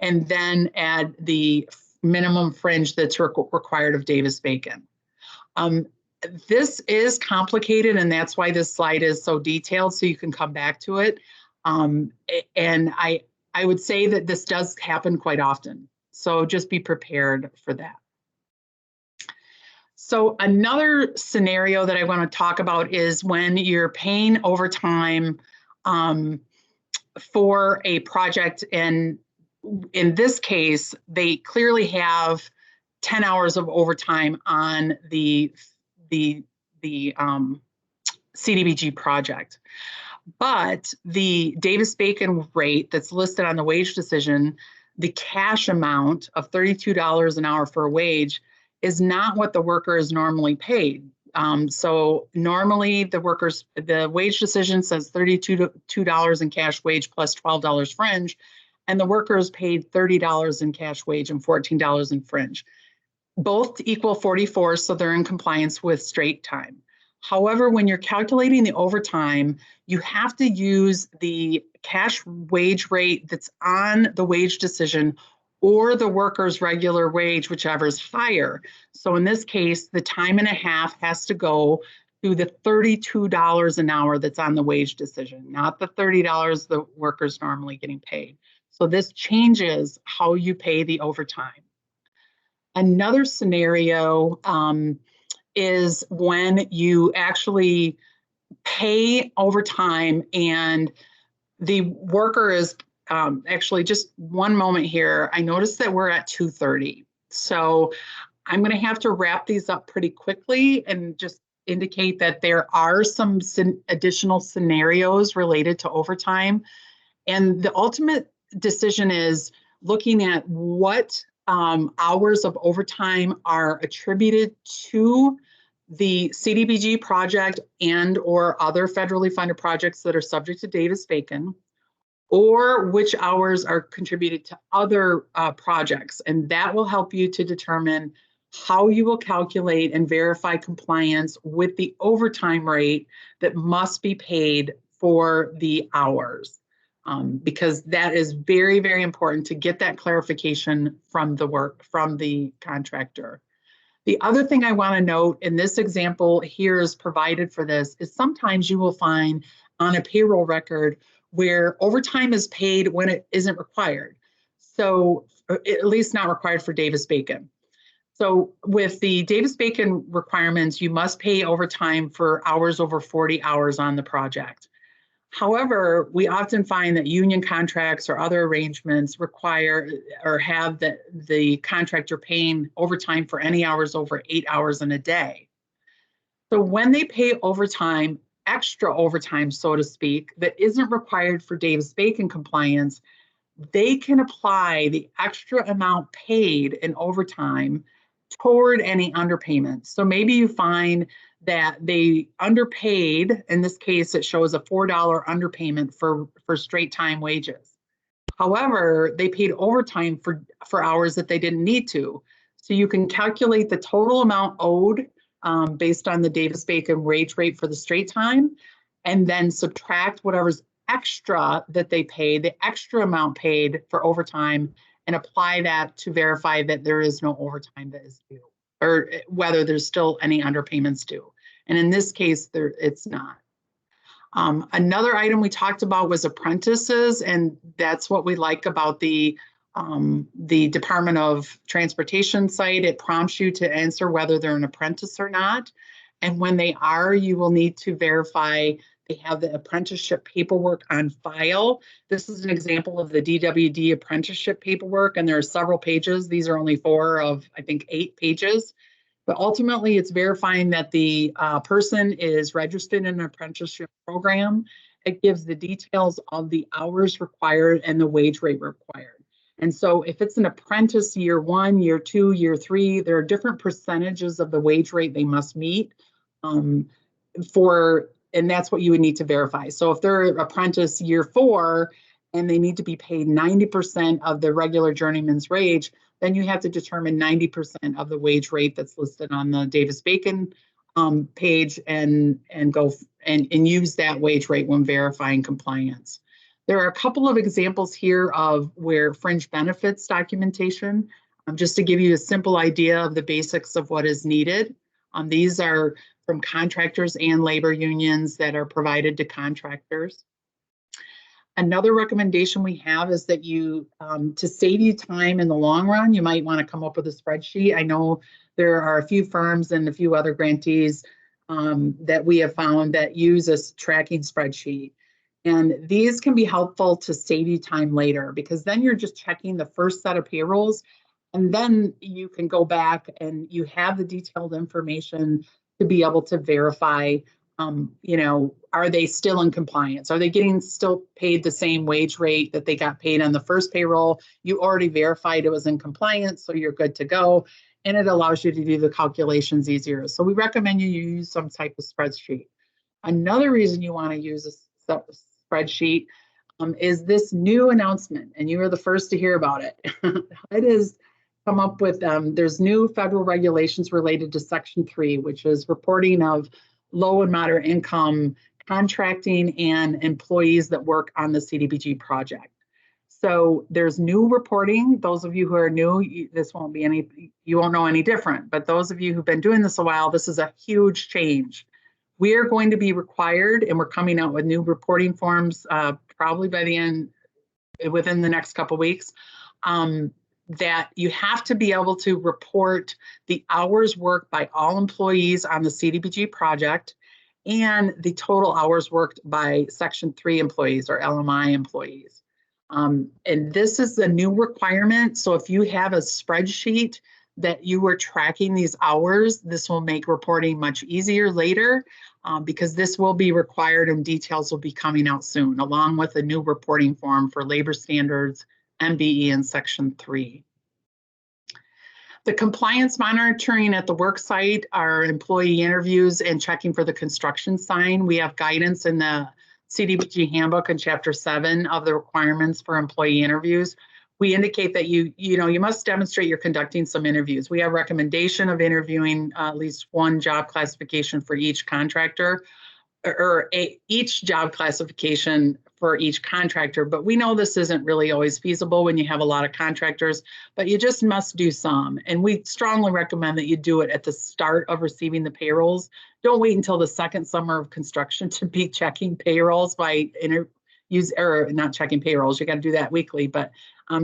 and then add the minimum fringe that's required of Davis-Bacon. This is complicated, and that's why this slide is so detailed, so you can come back to it. And I would say that this does happen quite often. So just be prepared for that. So another scenario that I want to talk about is when you're paying overtime for a project, and in this case, they clearly have 10 hours of overtime on the CDBG project. But the Davis-Bacon rate that's listed on the wage decision, the cash amount of $32 an hour for a wage, is not what the worker is normally paid. So normally the wage decision says $32 in cash wage plus $12 fringe, and the worker is paid $30 in cash wage and $14 in fringe. Both equal 44, so they're in compliance with straight time. However, when you're calculating the overtime, you have to use the cash wage rate that's on the wage decision or the worker's regular wage, whichever is higher. So in this case, the time and a half has to go to the $32 an hour that's on the wage decision, not the $30 the worker's normally getting paid. So this changes how you pay the overtime. Another scenario is when you actually pay overtime and the worker is actually, just one moment here. I noticed that we're at 2:30. So I'm going to have to wrap these up pretty quickly and just indicate that there are some additional scenarios related to overtime. And the ultimate decision is looking at what hours of overtime are attributed to the CDBG project and or other federally funded projects that are subject to Davis-Bacon, or which hours are contributed to other projects. And that will help you to determine how you will calculate and verify compliance with the overtime rate that must be paid for the hours. Because that is very, very important to get that clarification from the contractor. The other thing I want to note, and this example here is provided for this, is sometimes you will find on a payroll record where overtime is paid when it isn't required. So at least not required for Davis-Bacon. So with the Davis-Bacon requirements, you must pay overtime for hours over 40 hours on the project. However, we often find that union contracts or other arrangements require or have the contractor paying overtime for any hours over 8 hours in a day. So when they pay overtime, extra overtime, so to speak, that isn't required for Davis-Bacon compliance, they can apply the extra amount paid in overtime toward any underpayment. So maybe you find that they underpaid. In this case, it shows a $4 underpayment for straight time wages. However, they paid overtime for hours that they didn't need to. So you can calculate the total amount owed based on the Davis-Bacon wage rate for the straight time, and then subtract whatever's extra that they paid, the extra amount paid for overtime, and apply that to verify that there is no overtime that is due, or whether there's still any underpayments due. And in this case, it's not. Another item we talked about was apprentices, and that's what we like about the Department of Transportation site. It prompts you to answer whether they're an apprentice or not. And when they are, you will need to verify they have the apprenticeship paperwork on file. This is an example of the DWD apprenticeship paperwork, and there are several pages. These are only 4 of, I think, 8 pages. But ultimately, it's verifying that the person is registered in an apprenticeship program. It gives the details of the hours required and the wage rate required. And so if it's an apprentice year 1, year 2, year 3, there are different percentages of the wage rate they must meet and that's what you would need to verify. So if they're apprentice year 4 and they need to be paid 90% of the regular journeyman's wage, then you have to determine 90% of the wage rate that's listed on the Davis-Bacon page and use that wage rate when verifying compliance. There are a couple of examples here of where fringe benefits documentation, just to give you a simple idea of the basics of what is needed. These are from contractors and labor unions that are provided to contractors. Another recommendation we have is that you, to save you time in the long run, you might want to come up with a spreadsheet. I know there are a few firms and a few other grantees that we have found that use a tracking spreadsheet. And these can be helpful to save you time later, because then you're just checking the first set of payrolls, and then you can go back and you have the detailed information to be able to verify, are they still in compliance? Are they getting still paid the same wage rate that they got paid on the first payroll? You already verified it was in compliance, so you're good to go. And it allows you to do the calculations easier. So we recommend you use some type of spreadsheet. Another reason you want to use a spreadsheet is this new announcement, and you are the first to hear about it. It is come up with, there's new federal regulations related to Section 3, which is reporting of low and moderate income contracting and employees that work on the CDBG project. So there's new reporting. Those of you who are new, this won't be you won't know any different, but those of you who've been doing this a while, this is a huge change. We are going to be required, and we're coming out with new reporting forms probably by the end, within the next couple of weeks, that you have to be able to report the hours worked by all employees on the CDBG project and the total hours worked by Section 3 employees or LMI employees. And this is the new requirement. So if you have a spreadsheet that you are tracking these hours, this will make reporting much easier later because this will be required and details will be coming out soon, along with a new reporting form for labor standards, MBE, and Section 3. The compliance monitoring at the work site are employee interviews and checking for the construction sign. We have guidance in the CDBG handbook in Chapter 7 of the requirements for employee interviews, we indicate that you must demonstrate you're conducting some interviews. We have recommendation of interviewing at least one job classification for each contractor, or each job classification for each contractor, but we know this isn't really always feasible when you have a lot of contractors, but you just must do some. And we strongly recommend that you do it at the start of receiving the payrolls. Don't wait until the second summer of construction to be checking payrolls or not checking payrolls, you got to do that weekly, but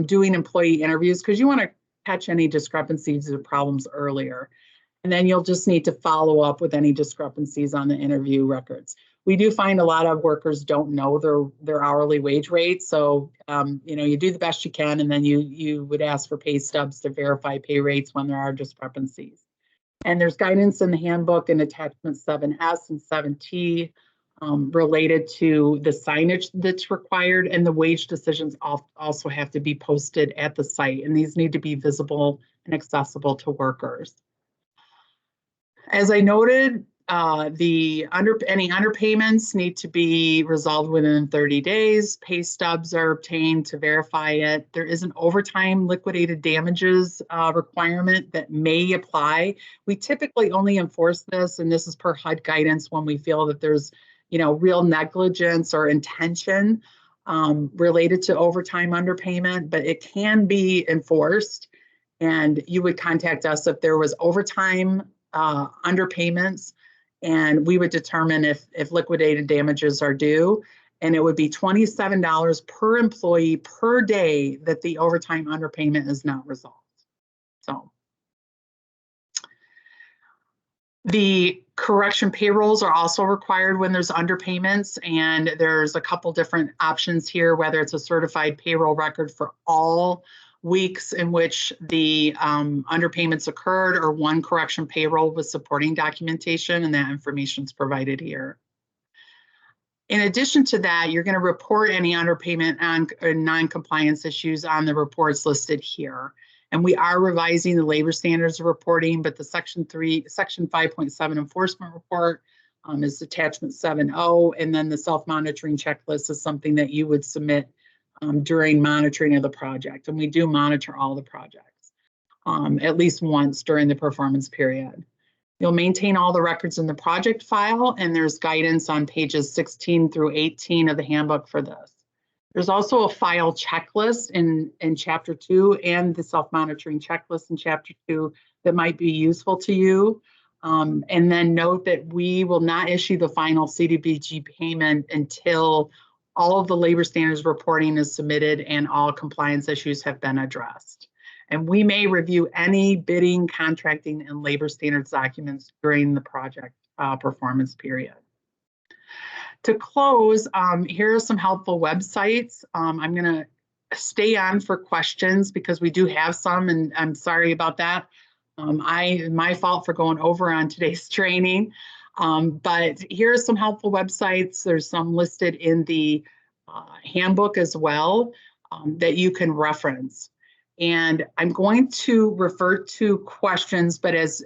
doing employee interviews, because you want to catch any discrepancies or problems earlier. And then you'll just need to follow up with any discrepancies on the interview records. We do find a lot of workers don't know their hourly wage rate. So, you do the best you can, and then you would ask for pay stubs to verify pay rates when there are discrepancies. And there's guidance in the handbook in attachment 7S and 7T related to the signage that's required, and the wage decisions also have to be posted at the site, and these need to be visible and accessible to workers. As I noted, any underpayments need to be resolved within 30 days. Pay stubs are obtained to verify it. There is an overtime liquidated damages requirement that may apply. We typically only enforce this, and this is per HUD guidance, when we feel that there's real negligence or intention related to overtime underpayment, but it can be enforced. And you would contact us if there was overtime underpayments, and we would determine if liquidated damages are due, and it would be $27 per employee per day that the overtime underpayment is not resolved. So the correction payrolls are also required when there's underpayments, and there's a couple different options here, whether it's a certified payroll record for all weeks in which the underpayments occurred, or one correction payroll with supporting documentation, and that information is provided here. In addition to that, you're going to report any underpayment and non-compliance issues on the reports listed here. And we are revising the labor standards of reporting, but the Section 5.7 enforcement report is attachment 7.0, and then the self-monitoring checklist is something that you would submit during monitoring of the project. And we do monitor all the projects at least once during the performance period. You'll maintain all the records in the project file, and there's guidance on pages 16 through 18 of the handbook for this. There's also a file checklist in Chapter 2 and the self-monitoring checklist in Chapter 2 that might be useful to you. And then note that we will not issue the final CDBG payment until all of the labor standards reporting is submitted and all compliance issues have been addressed. And we may review any bidding, contracting, and labor standards documents during the project performance period. To close, here are some helpful websites. I'm going to stay on for questions because we do have some, and I'm sorry about that. My fault for going over on today's training. But here are some helpful websites. There's some listed in the handbook as well that you can reference. And I'm going to refer to questions, but as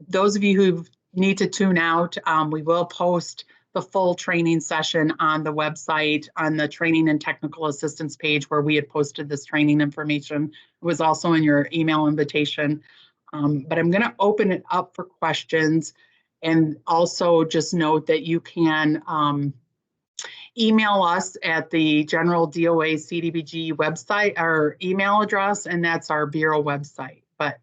those of you who need to tune out, we will post the full training session on the website on the training and technical assistance page where we had posted this training information. It was also in your email invitation. But I'm going to open it up for questions, and also just note that you can email us at the general DOA CDBG website, our email address, and that's our Bureau website. But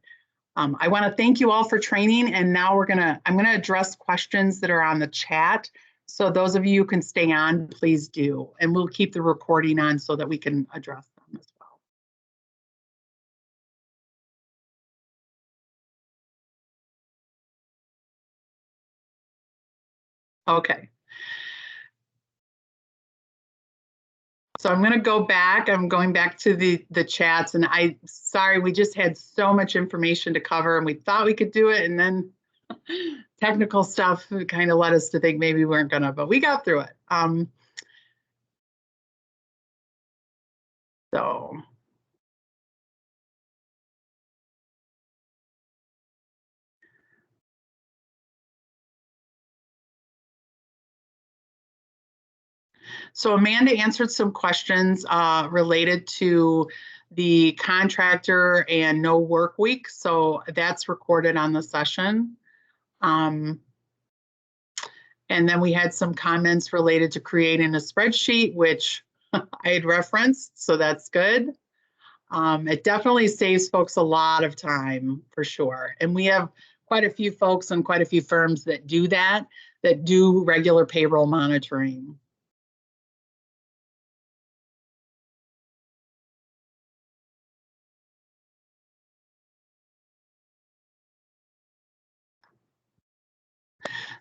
I want to thank you all for training, and now I'm going to address questions that are on the chat. So those of you who can stay on, please do, and we'll keep the recording on so that we can address them as well. Okay. So I'm going to go back. I'm going back to the chats, and sorry, we just had so much information to cover, and we thought we could do it, and then technical stuff kind of led us to think maybe we weren't gonna, but we got through it. So. So Amanda answered some questions related to the contractor and no work week. So that's recorded on the session. And then we had some comments related to creating a spreadsheet, which I had referenced, so that's good. It definitely saves folks a lot of time for sure. And we have quite a few folks and quite a few firms that do that do regular payroll monitoring.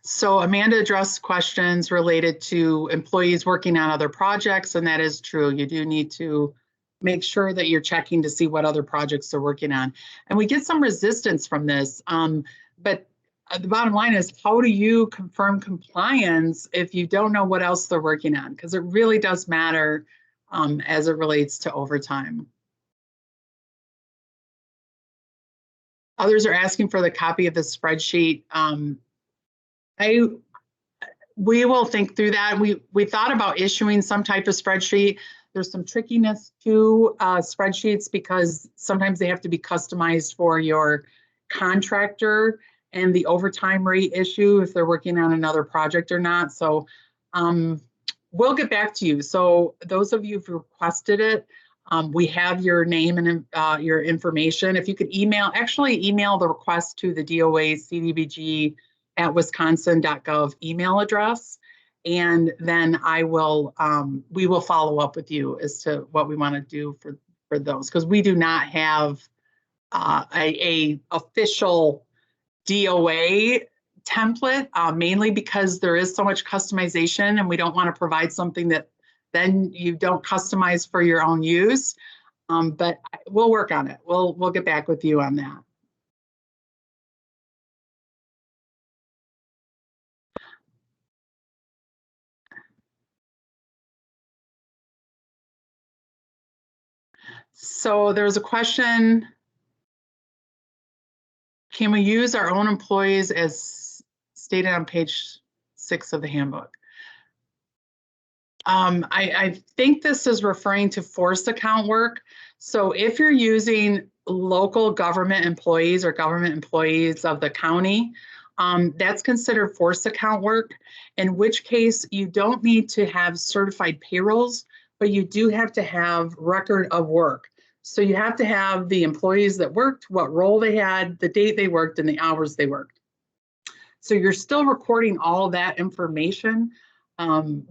So Amanda addressed questions related to employees working on other projects, and that is true. You do need to make sure that you're checking to see what other projects they're working on. And we get some resistance from this, but the bottom line is, how do you confirm compliance if you don't know what else they're working on? Because it really does matter as it relates to overtime. Others are asking for the copy of the spreadsheet. We will think through that. We thought about issuing some type of spreadsheet. There's some trickiness to spreadsheets because sometimes they have to be customized for your contractor and the overtime rate issue if they're working on another project or not. So we'll get back to you. So those of you who've requested it, we have your name and your information. If you could email the request to the DOA CDBG at wisconsin.gov email address, and then we will follow up with you as to what we want to do for those, because we do not have a official DOA template, mainly because there is so much customization and we don't want to provide something that then you don't customize for your own use. But we'll work on it. We'll get back with you on that. So there's a question, can we use our own employees as stated on page 6 of the handbook? I think this is referring to forced account work. So if you're using local government employees or government employees of the county, that's considered forced account work, in which case you don't need to have certified payrolls, but you do have to have record of work. So you have to have the employees that worked, what role they had, the date they worked, and the hours they worked. So you're still recording all that information, and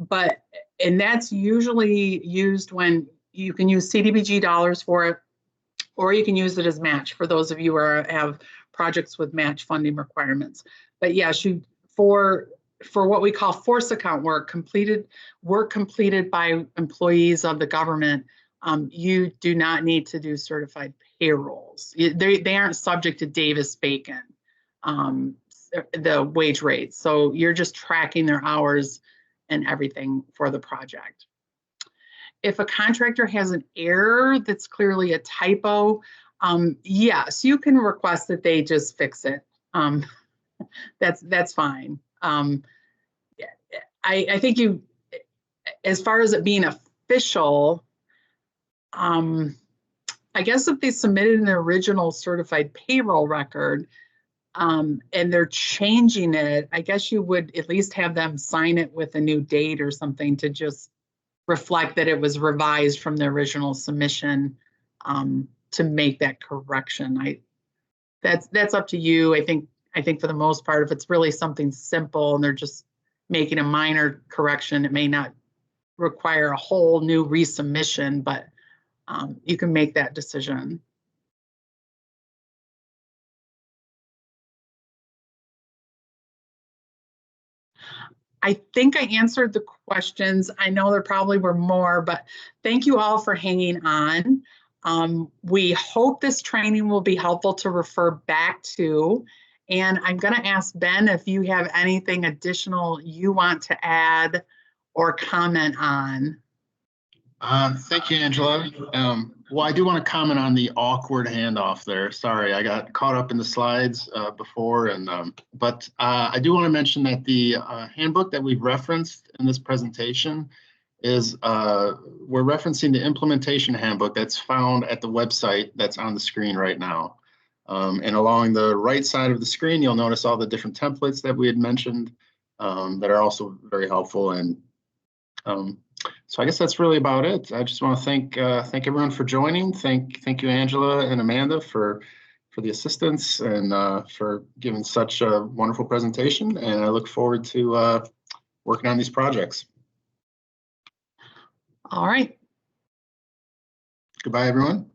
that's usually used when you can use CDBG dollars for it, or you can use it as match for those of you who have projects with match funding requirements. But yes, for what we call forced account work completed by employees of the government, you do not need to do certified payrolls. They aren't subject to Davis-Bacon, the wage rates. So you're just tracking their hours and everything for the project. If a contractor has an error that's clearly a typo, yes, you can request that they just fix it. That's fine. I think as far as it being official, I guess if they submitted an original certified payroll record and they're changing it, I guess you would at least have them sign it with a new date or something to just reflect that it was revised from the original submission, to make that correction. That's up to you. I think for the most part, if it's really something simple and they're just making a minor correction, it may not require a whole new resubmission, but you can make that decision. I think I answered the questions. I know there probably were more, but thank you all for hanging on. We hope this training will be helpful to refer back to. And I'm going to ask Ben if you have anything additional you want to add or comment on. Thank you, Angela. Well, I do want to comment on the awkward handoff there. Sorry, I got caught up in the slides before, but I do want to mention that the handbook that we've referenced in this presentation is we're referencing the implementation handbook that's found at the website that's on the screen right now. And along the right side of the screen, you'll notice all the different templates that we had mentioned that are also very helpful. And so I guess that's really about it. I just want to thank everyone for joining. Thank you, Angela and Amanda, for the assistance and for giving such a wonderful presentation. And I look forward to working on these projects. All right. Goodbye, everyone.